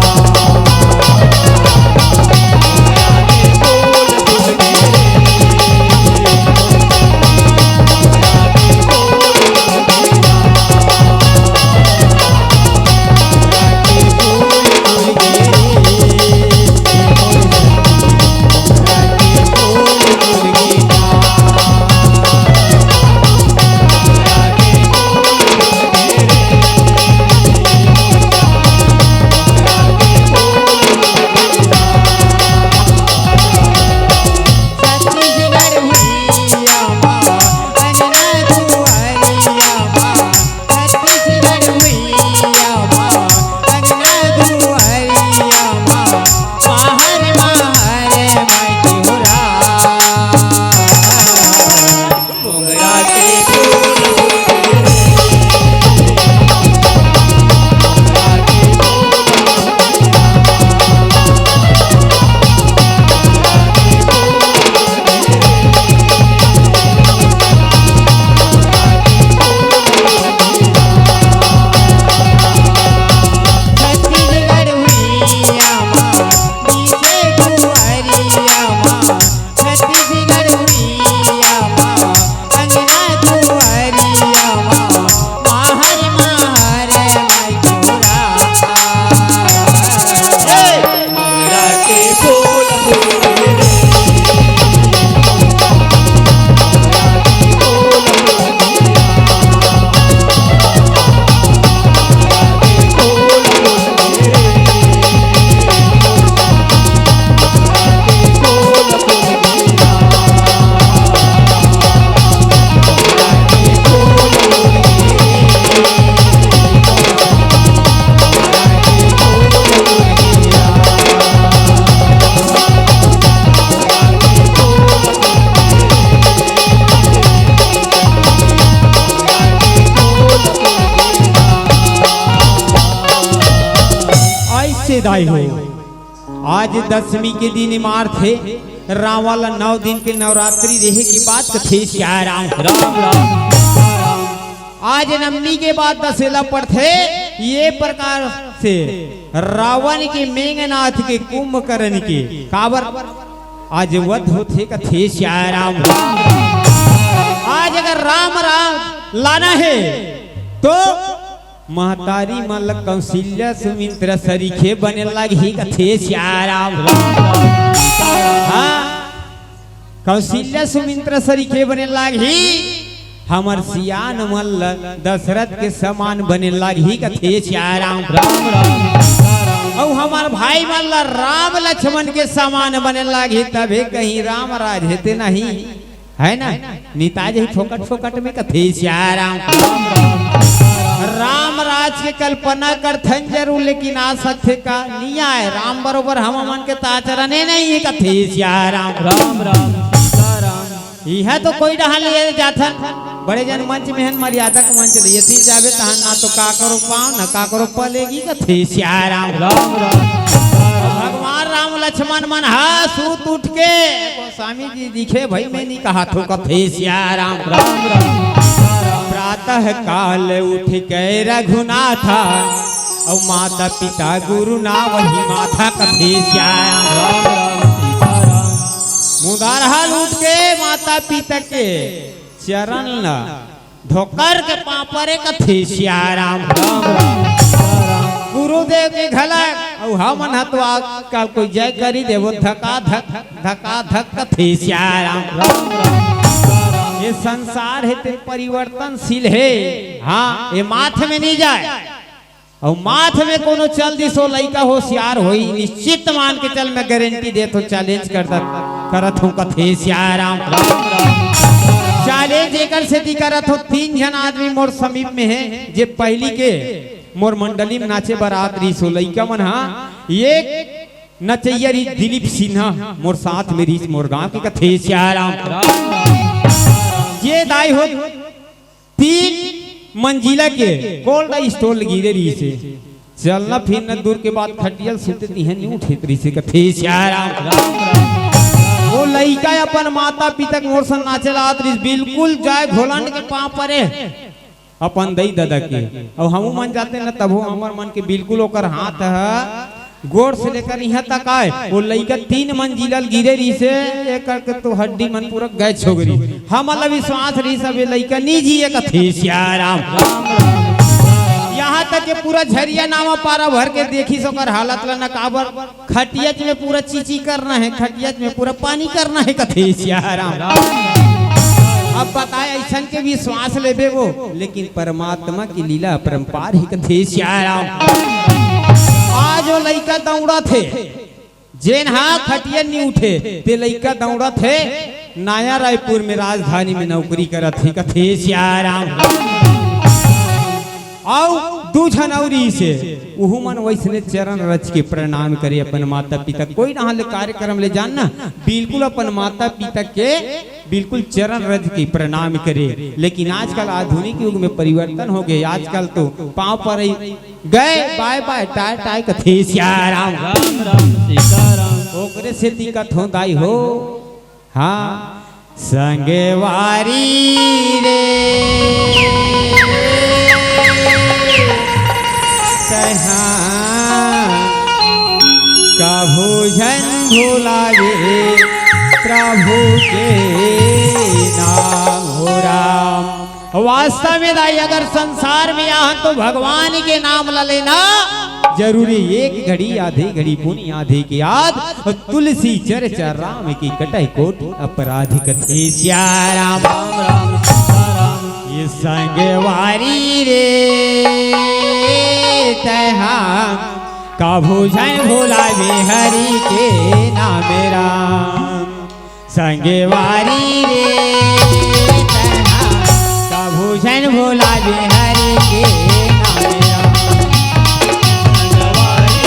आज दसवीं के दिन मार थे रावण 9 दिन के नवरात्रि रहे की बात कथे श्याम राम राम। आज नवमी के बाद दशहरा पर थे ये प्रकार से रावण के मेघनाथ के कुंभकर्ण के काबर आज वध होते कथे श्याम राम। आज अगर राम राम लाना है तो महतारी मल कौशल्या सुमित्रा सरीखे बने लगी कथे श्याम राम। हाँ कौशल्या सुमित्रा सरीखे बने लगी हमर सियान मल्ल दशरथ के समान बने लगी कथे श्याम राम राम। और हमार भाई मल्ल राम लक्ष्मण के समान बने लगी तभी कहीं राम राज हेते नहीं है ना नेताजी फोकट फोकट में कथे श्याम राम राज के कल्पना करथन जरूर लेकिन आ सकते का नहीं आए राम बरोबर हम मन के ताचरने नहीं है कथे श्याम राम राम। यह तो कोई डहा ले जाथन बड़े जन मंच में हन मर्यादा का मंच लिए थी जावे तहन ना तो का करो पाँव ना का करो पलेगी कथे श्याम राम राम। भगवान राम लक्ष्मण मन सूत उठ के गोस्वामी जी दिखे भाई मैं नहीं कहा तो कथे श्याम राम राम। प्रातः काल उठ के रघुनाथ और माता पिता गुरु ना वही माथा कथे श्याम राम राम। मुदारहाल उठ के माता पिता के चरण धोकर के पापरे कथे श्याम राम राम। गुरुदेव के घलक और हम तो आजकल कोई जय करी देवो धका धक कथे श्याम राम राम। ये संसार है ते परिवर्तनशील है हाँ ये माथ में नहीं जाए और माथ में कोनो चल दिसो लइका होशियार होई निश्चित मान के चल मैं गारंटी दे तो चैलेंज करत हूँ कथे श्याम राम राम। चैलेंज एकर से दी करत हो 3 जन आदमी मोर समीप में है जे पहली के मोर मंडली में नाचे बारात रीसो लइका मन हाँ एक नचैया री दिलीप सिन्हा मोर साथ में रीस मोर गांव की कथे श्याम राम। ये दाई हो 3 मंजिला के कोल्ड स्टोर गिरे रही से चलना फिरना दूर के बाद खटियल सुतती है न्यू ठेतरी से कथे श्याम राम। वो लइका अपन माता पिता के मोर संग नाचला बिल्कुल जाए घोलंड के पाँव परे अपन दई दादा के और हम मन जाते न तब हमार मन के बिल्कुल ओकर हाथ है गोड़ से लेकर यहाँ तक आए वो लइका 3 मंजिला गिरे रही से एक करके तो हड्डी मन पूरा गैच हो गई हम अल्लाह विश्वास रही सब लइका नहीं जिए कथे श्याम राम। यहाँ तक के पूरा झरिया नामा पारा भर के देखी सोकर हालत ला नकाबर खटियच में पूरा चीची करना है खटियच में पूरा पानी करना है कथे श्याम राम। अब बताए ऐसा के विश्वास लेबे वो लेकिन परमात्मा की लीला परम्पार ही कथे श्याम राम। आज वो लइका दौड़ा थे जेन हाँ खटिया नहीं उठे ते लइका दौड़ा थे नया रायपुर में राजधानी में नौकरी करत थी कथे श्याम राम। आओ 2 जनवरी से उहु मन वैसने चरण रच के प्रणाम करे अपन माता पिता कोई ना ले कार्यक्रम ले जानना बिल्कुल अपन माता पिता के बिल्कुल चरण रच के प्रणाम करे। लेकिन आजकल आधुनिक युग में परिवर्तन हो गए आजकल तो पाँव पर गए बाय बाय टाय टाय कथे श्याम राम राम। ओकरे से दिक्कत हो दाई हो हाँ संगवारी रे कभू जन भुलावे प्रभु के नाम हो राम। वास्तव में दाई अगर संसार में यहाँ तो भगवान के नाम ला लेना जरूरी एक घड़ी आधे घड़ी पुण्य आधे की याद तुलसी चर्चा राम की कटाई कोट अपराध कथे श्याम राम राम। ये संगवारी रे तहा कभू जन भुलावे हरि के नाम राम। संगवारी रे तहा कभू जन भुलावे हरि के नाम राम। संगवारी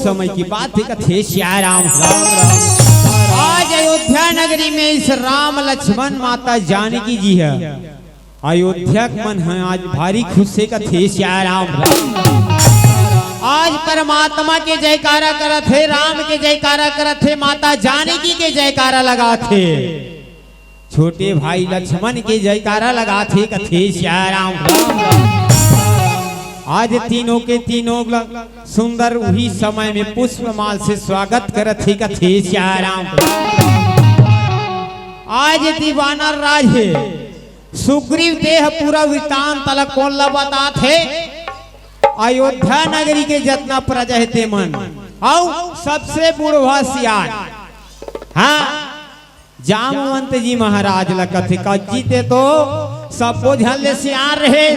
समय की बात है कथे सिया राम। आज अयोध्या नगरी में इस राम लक्ष्मण माता जानकी जी है, अयोध्या के मन है आज भारी खुशी कथे सिया राम। आज परमात्मा के जयकारा करत है, राम के जयकारा करत है, माता जानकी के जयकारा लगा थे, छोटे भाई लक्ष्मण के जयकारा लगा थे कथे सिया राम। आज तीनों के तीनों सुंदर वही समय में पुष्पमाल से स्वागत करत थे कथे सिया राम। आज दीवानर राज है, सुग्रीव देह पूरा वृतांत तलक कौन बता थे, अयोध्या नगरी के जतना प्रजा है मन और सबसे बुढ़वा सियार, हाँ जामवंत जी महाराज लकथे जीते तो सब झल सियार रहे,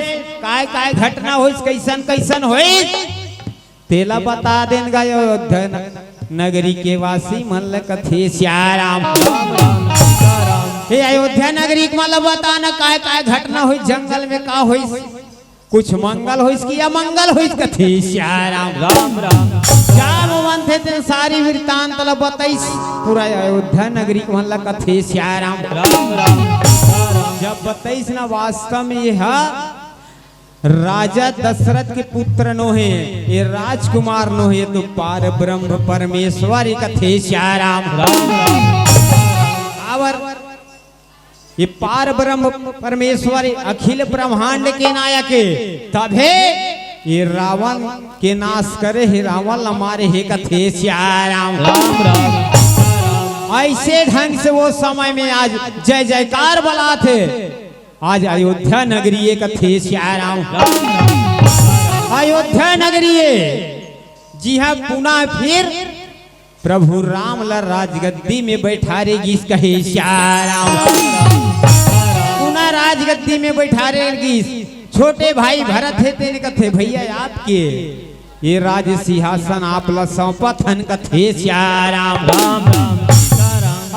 काय काय घटना हो कैसन कैसन हो तेला बता देन गए अयोध्या नगरी के वासी मन लकथे सिया राम। हे अयोध्या नगरी के मतलब बता न काय काय घटना हो, जंगल में का हो, कुछ मंगल हो कि अमंगल हो कथे सिया राम। राम राम जामवंत थे सारी वृत्तांत बताइस पूरा अयोध्या नगरी के मन कथे सिया राम। राम राम जब बताइस ना वास्तव में यह राजा दशरथ के पुत्र नो है, ये राजकुमार नो है, तो पार ब्रह्म परमेश्वर कथे सिया राम। और ये पार ब्रह्म परमेश्वर अखिल ब्रह्मांड के नायक तभे ये रावण के नाश करे, हे रावण हमारे हे कथे सिया राम। ऐसे ढंग से वो समय में आज जय जयकार बला थे, आज अयोध्या नगरी कथे सिया राम। अयोध्या नगरी जी हाँ पुनः फिर प्रभु राम ला राजगद्दी में बैठारेगी कहे सिया राम। पुनः राजगद्दी में बैठारेगी, छोटे भाई भरत है तेने कथे भैया आपके ये राज सिंहासन आप ला सौंपत हन कथे सिया राम। राम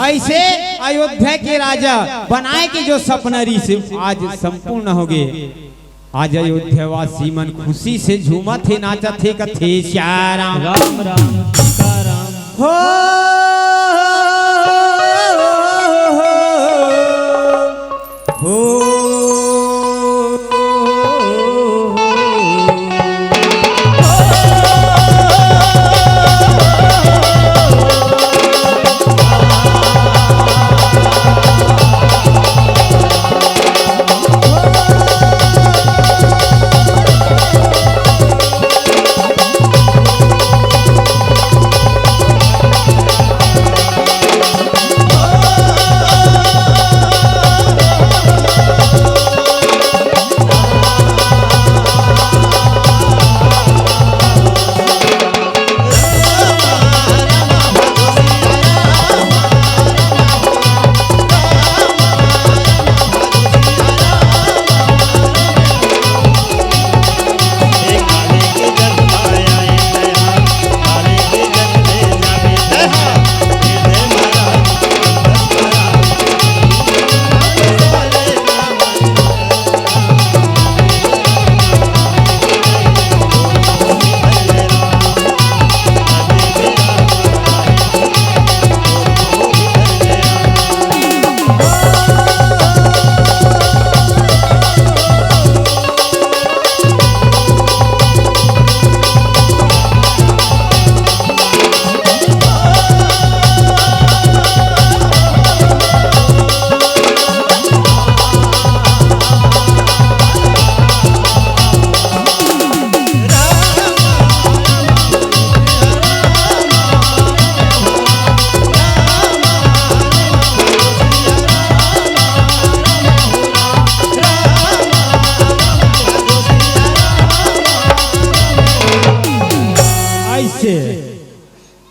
ऐसे अयोध्या के राजा बनाए के जो सपनरी से आज संपूर्ण हो गए, आज अयोध्या वासी मन खुशी से झूमत थे नाचत थे कथे सिया राम। राम राम हो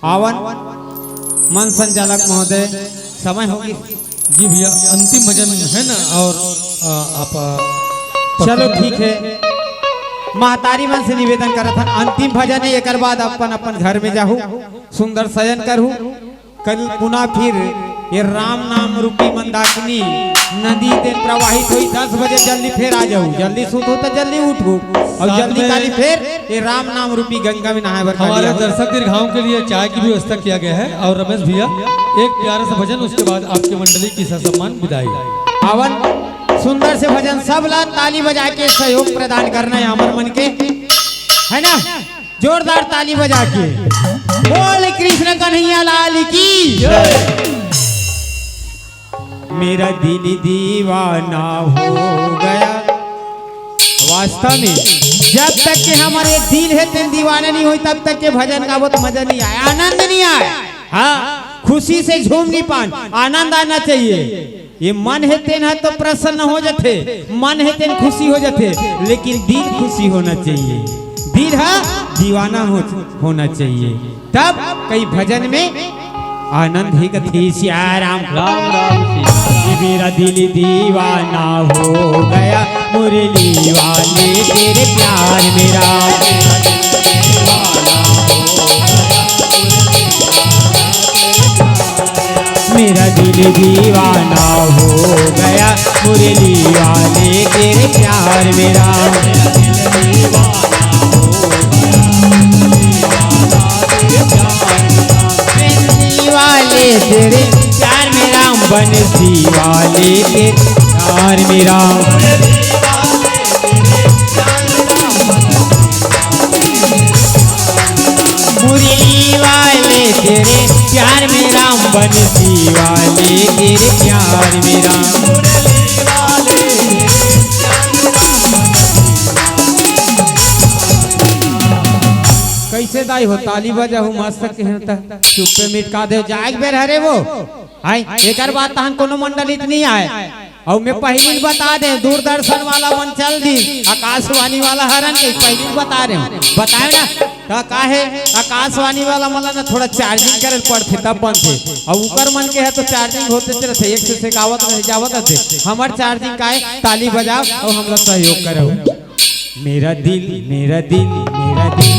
आवन मन संचालक महोदय समय होगी जी भैया अंतिम भजन है ना, और आप चलो ठीक है। महतारी मन से निवेदन करत हन अंतिम भजन है, एक बाद अपन अपन घर में जाहू, सुंदर शयन करू, कल पुनः फिर ये राम नाम रूपी मंदाकिनी नदी ते प्रवाहित हुई 10 बजे जल्दी फिर आ जाओ, जल्दी सुत हो तो जल्दी उठो और साथ जल्दी में काली फिर ये राम नाम रूपी गंगा में नहाए हमारे दर्शक दीर्घाओं के लिए चाय की भी व्यवस्था किया गया है। और रमेश भैया एक प्यारा सा भजन, उसके बाद आपके मंडली की सम्मान विदाई। अवन सुंदर से भजन सब ला ताली बजा के सहयोग प्रदान करना है अमर मन के, है ना? जोरदार ताली बजा के बोल कृष्ण कन्हैया लाल की। मेरा दिल दीवाना हो गया। वास्तव में जब तक के हमारे दिल है तेन दीवाना नहीं हुई तब तक के भजन का बहुत मजा नहीं आया, आनंद नहीं आया। हाँ, खुशी से झूम नहीं पान, आनंद आना चाहिए। ये मन है तेन है तो प्रसन्न हो जाते, मन है तेन खुशी हो जाते, लेकिन दिल खुशी होना चाहिए, दिल है दीवाना होना चाहिए, तब कई भजन में आनंद ही कथी। श्याराम राम राम मेरा दिल दीवाना हो गया, मुरली वाले तेरे प्यार मेरा। मेरा दिल दीवाना हो गया, मुरली वाले तेरे प्यार मेरा। वाले तेरे प्यार मेरा, बंसी वाले के प्यार मेरा। मुरली वाले तेरे प्यार मेरा, बंसी वाले तेरे प्यार मेरा। कैसे दाई हो ताली बजा हूँ मस्त के होता चुप्पे मिटका दे जाग बेर हरे वो आई एक बात तहन कोनो मंडलित नहीं आए। और मैं पहली बता दे दूरदर्शन वाला मन चल दी आकाशवाणी वाला हरन के पहली बता रहे हूँ, बताए ना तो का है आकाशवाणी वाला मतलब ना थोड़ा चार्जिंग करे पड़ते तब बनते, और ऊपर मन के है तो चार्जिंग होते रहते, एक से गावत रह जावत रहते। हमार चार्जिंग का है ताली बजाओ और हम लोग सहयोग करो। मेरा दिल मेरा दिल मेरा दिल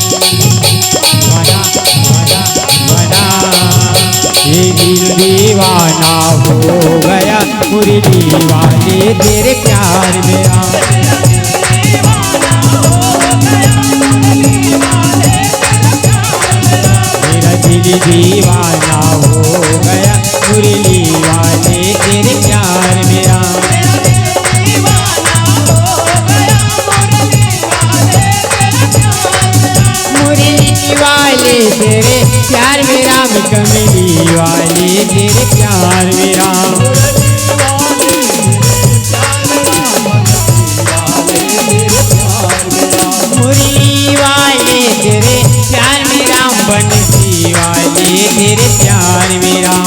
बना बना बना, ये दिल दीवाना हो गया, मुरली वाले तेरे प्यार मेरा। मेरा दिल दीवाना हो गया, मुरली वाले तेरे प्यार मेरा। वाले तेरे प्यार मेरा, कमली वाले तेरे प्यार मेरा। मुरली वाले तेरे प्यार मेरा, बंसी वाले तेरे प्यार मेरा।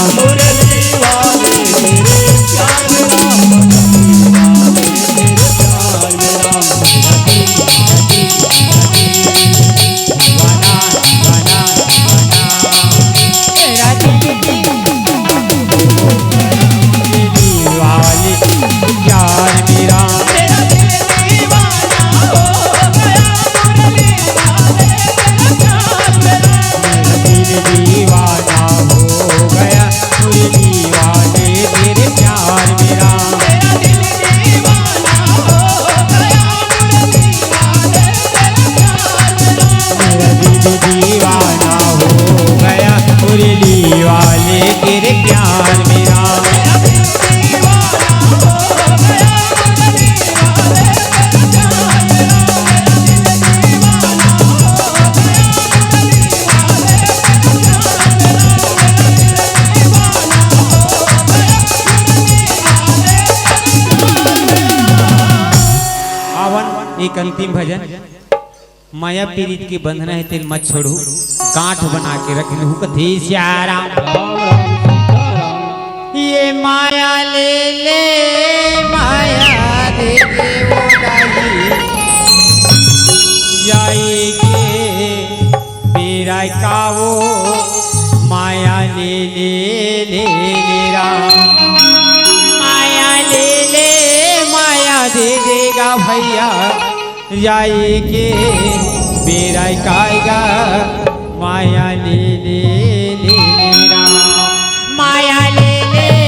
एक अंतिम भजन, माया पीड़ित की बंधना है तेल मत छोड़ू, गांठ बना के रख लू कथी श्याराम। ये माया ले ले माया दे दे वो डाली, जाएगी बेरा का वो माया ले ले ले ले राम। माया ले ले माया दे देगा भैया, जाए के बेरा काएगा माया ले ले ले ले राम। माया ले ले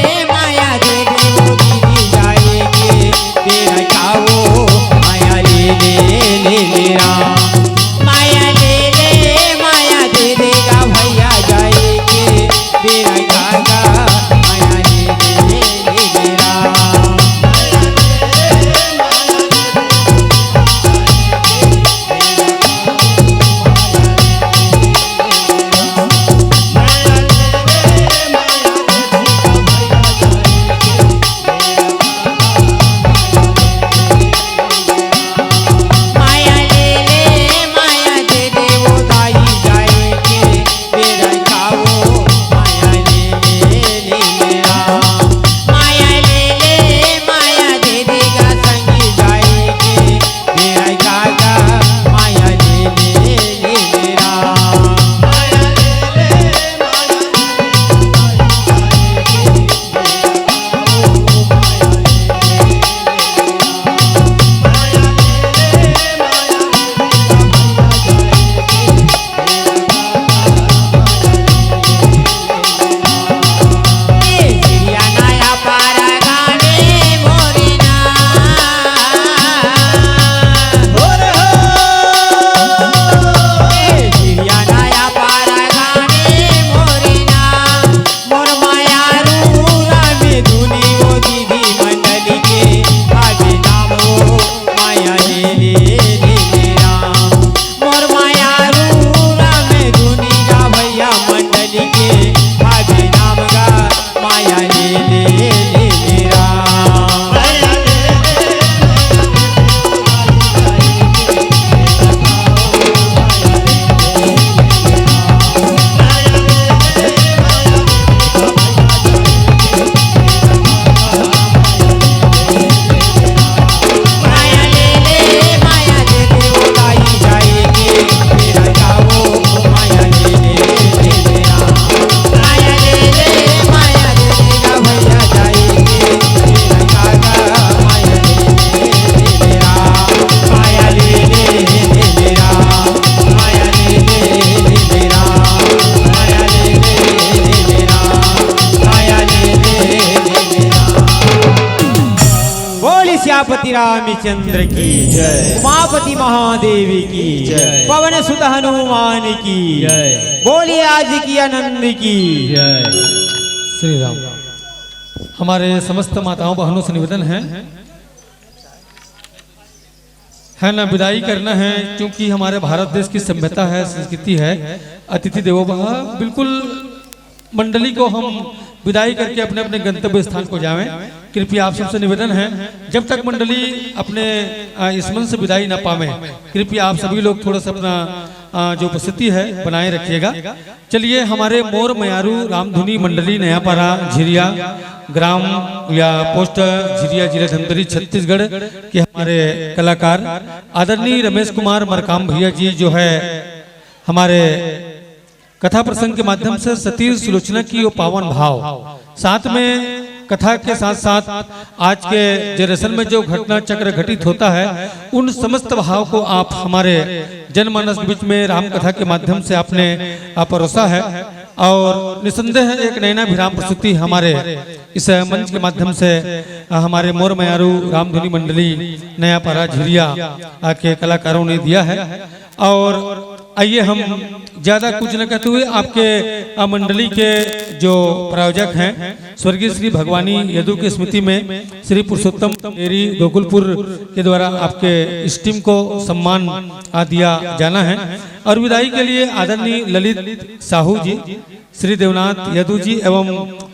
रामचंद्र की जय। उमापति महादेव की जय। पवन सुत हनुमान की बोलिए आज की आनंद की श्री राम। हमारे समस्त माताओं बहनों से निवेदन है ना, विदाई करना है, क्योंकि हमारे भारत देश की सभ्यता है, संस्कृति है, अतिथि देवो भव। बिल्कुल मंडली को हम विदाई करके अपने अपने गंतव्य स्थान को जाएं। कृपया आप सबसे निवेदन है, जब तक मंडली अपने इस मन से विदाई ना पावे, कृपया आप सभी लोग थोड़ा सा अपना जो उपस्थिति है बनाए रखिएगा। चलिए, हमारे मोर मयारू रामधुनी मंडली नयापारा झिरिया ग्राम या पोस्ट झिरिया जिला धमतरी छत्तीसगढ़ के हमारे कलाकार आदरणीय रमेश कुमार मरकाम भैया जी जो है हमारे कथा प्रसंग के माध्यम से सतीश सुलोचना की वो पावन भाव, साथ में कथा के साथ साथ आज के जनरेशन में जो घटना चक्र घटित होता है, उन समस्त भाव को आप हमारे जनमानस के बीच में राम कथा के माध्यम से आपने परोसा है। और निसंदेह एक नयनाभिराम प्रस्तुति हमारे इस मंच के माध्यम से हमारे मोर मयारू रामधुनी मंडली नयापारा झिरिया के कलाकारों ने दिया है। और आइए हम ज्यादा कुछ न कहते हुए आपके मंडली के जो प्रायोजक हैं स्वर्गीय श्री भगवानी यदु की स्मृति में श्री पुरुषोत्तम मेरी गोकुलपुर के द्वारा आपके इस टीम को सम्मान दिया जाना है। और विदाई के लिए आदरणीय ललित साहू जी, श्री देवनाथ यदु जी एवं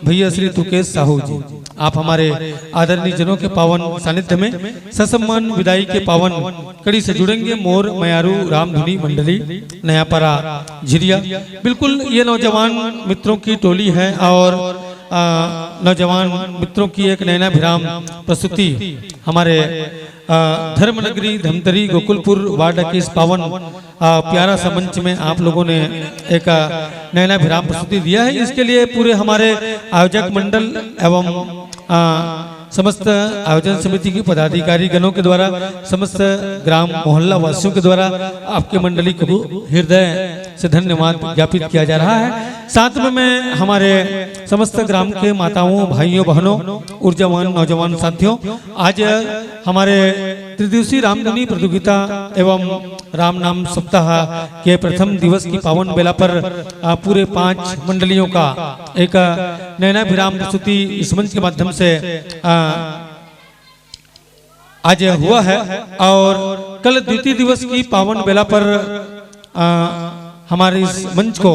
भैया श्री तुकेश साहू जी, आप हमारे आदरणीय जनों के पावन सानिध्य में ससम्मान विदाई के पावन कड़ी से जुड़ेंगे। मोर मयारू रामधुनी मंडली नयापारा झिरिया। बिल्कुल ये नौजवान मित्रों की टोली है और नौजवान मित्रों की एक नयनाभिराम प्रस्तुति हमारे धर्मनगरी धमतरी गोकुलपुर वार्ड के इस पावन प्यारा सा मंच में आप लोगों ने एक नयनाभिराम प्रस्तुति दिया है। इसके लिए पूरे हमारे आयोजक मंडल एवं समस्त आयोजन समिति की पदाधिकारी गणों के द्वारा, समस्त ग्राम मोहल्ला वासियों के द्वारा आपके मंडली को हृदय से धन्यवाद ज्ञापित किया जा रहा है। साथ में मैं हमारे समस्त ग्राम के माताओं, भाइयों, बहनों, ऊर्जावान नौजवान साथियों, आज हमारे त्रिदिवसीय रामधुनी प्रतियोगिता एवं राम नाम सप्ताह के प्रथम दिवस की पावन बेला पर पूरे 5 मंडलियों का एक नयनाभिराम प्रस्तुति इस मंच के माध्यम से आज हुआ है। और कल द्वितीय दिवस की पावन बेला पर हमारे इस मंच को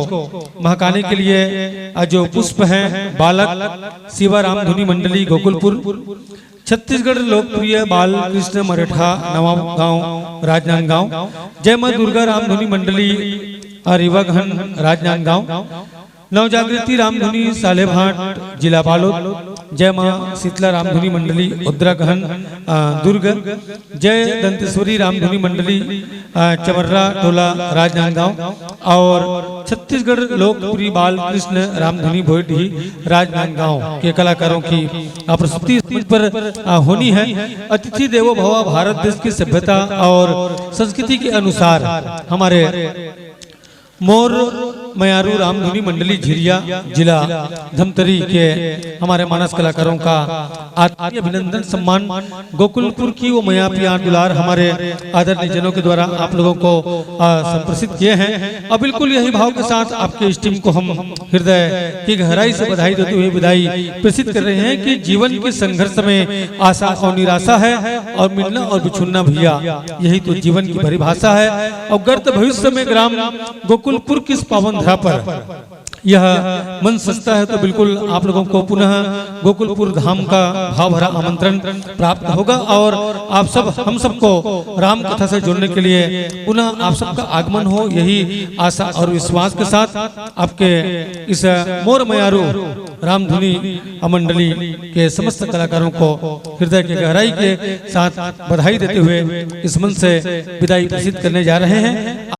महकाने के लिए जो पुष्प हैं बालक शिवा रामधुनी मंडली गोकुलपुर, छत्तीसगढ़ लोकप्रिय बाल कृष्ण मराठा नवाब गांव राजनांदगांव, जय मां दुर्गा रामधुनी मंडली रिवाघन राजनांदगांव, नवजागृति रामधुनी सालेभाट जिला बालोद, जय मां शीतला रामधुनी मंडली उत्तराखंड दुर्ग, जय दंतेश्वरी रामधुनी मंडली चमर्रा टोला राजनांदगांव और छत्तीसगढ़ लोकप्रिय बाल कृष्ण रामधुनी भोईडी राजनांदगांव के कलाकारों की प्रस्तुति इस पर होनी है। अतिथि देवो भव। भारत देश की सभ्यता और संस्कृति के अनुसार हमारे मोर मयारू रामधुनी मंडली झिरिया जिला धमतरी के हमारे मानस कलाकारों का आत्मीय अभिनंदन सम्मान गोकुलपुर की वो मया प्यार दुलार हमारे आदरणीय जनों के द्वारा आप लोगों को संप्रेषित किए हैं। और बिल्कुल यही भाव के साथ आपके इस टीम को हम हृदय की गहराई से बधाई देते हुए विदाई प्रेषित कर रहे हैं कि जीवन के संघर्ष में आशा और निराशा है और मिलना और बिछुड़ना भैया, यही तो जीवन की परिभाषा है। और गर्त भविष्य में ग्राम गोकुलपुर की इस पावन धरा पर यह मन सजता है तो बिल्कुल आप लोगों को पुनः गोकुलपुर धाम का भाव भरा आमंत्रण प्राप्त होगा। और आप सब हम सबको राम कथा से जुड़ने के लिए पुनः आप सबका आगमन हो, यही आशा और विश्वास के साथ आपके इस मोर मयारू रामधुनी मंडली के समस्त कलाकारों को हृदय की गहराई के साथ बधाई देते हुए इस मंच से विदाई प्रेषित करने जा रहे हैं।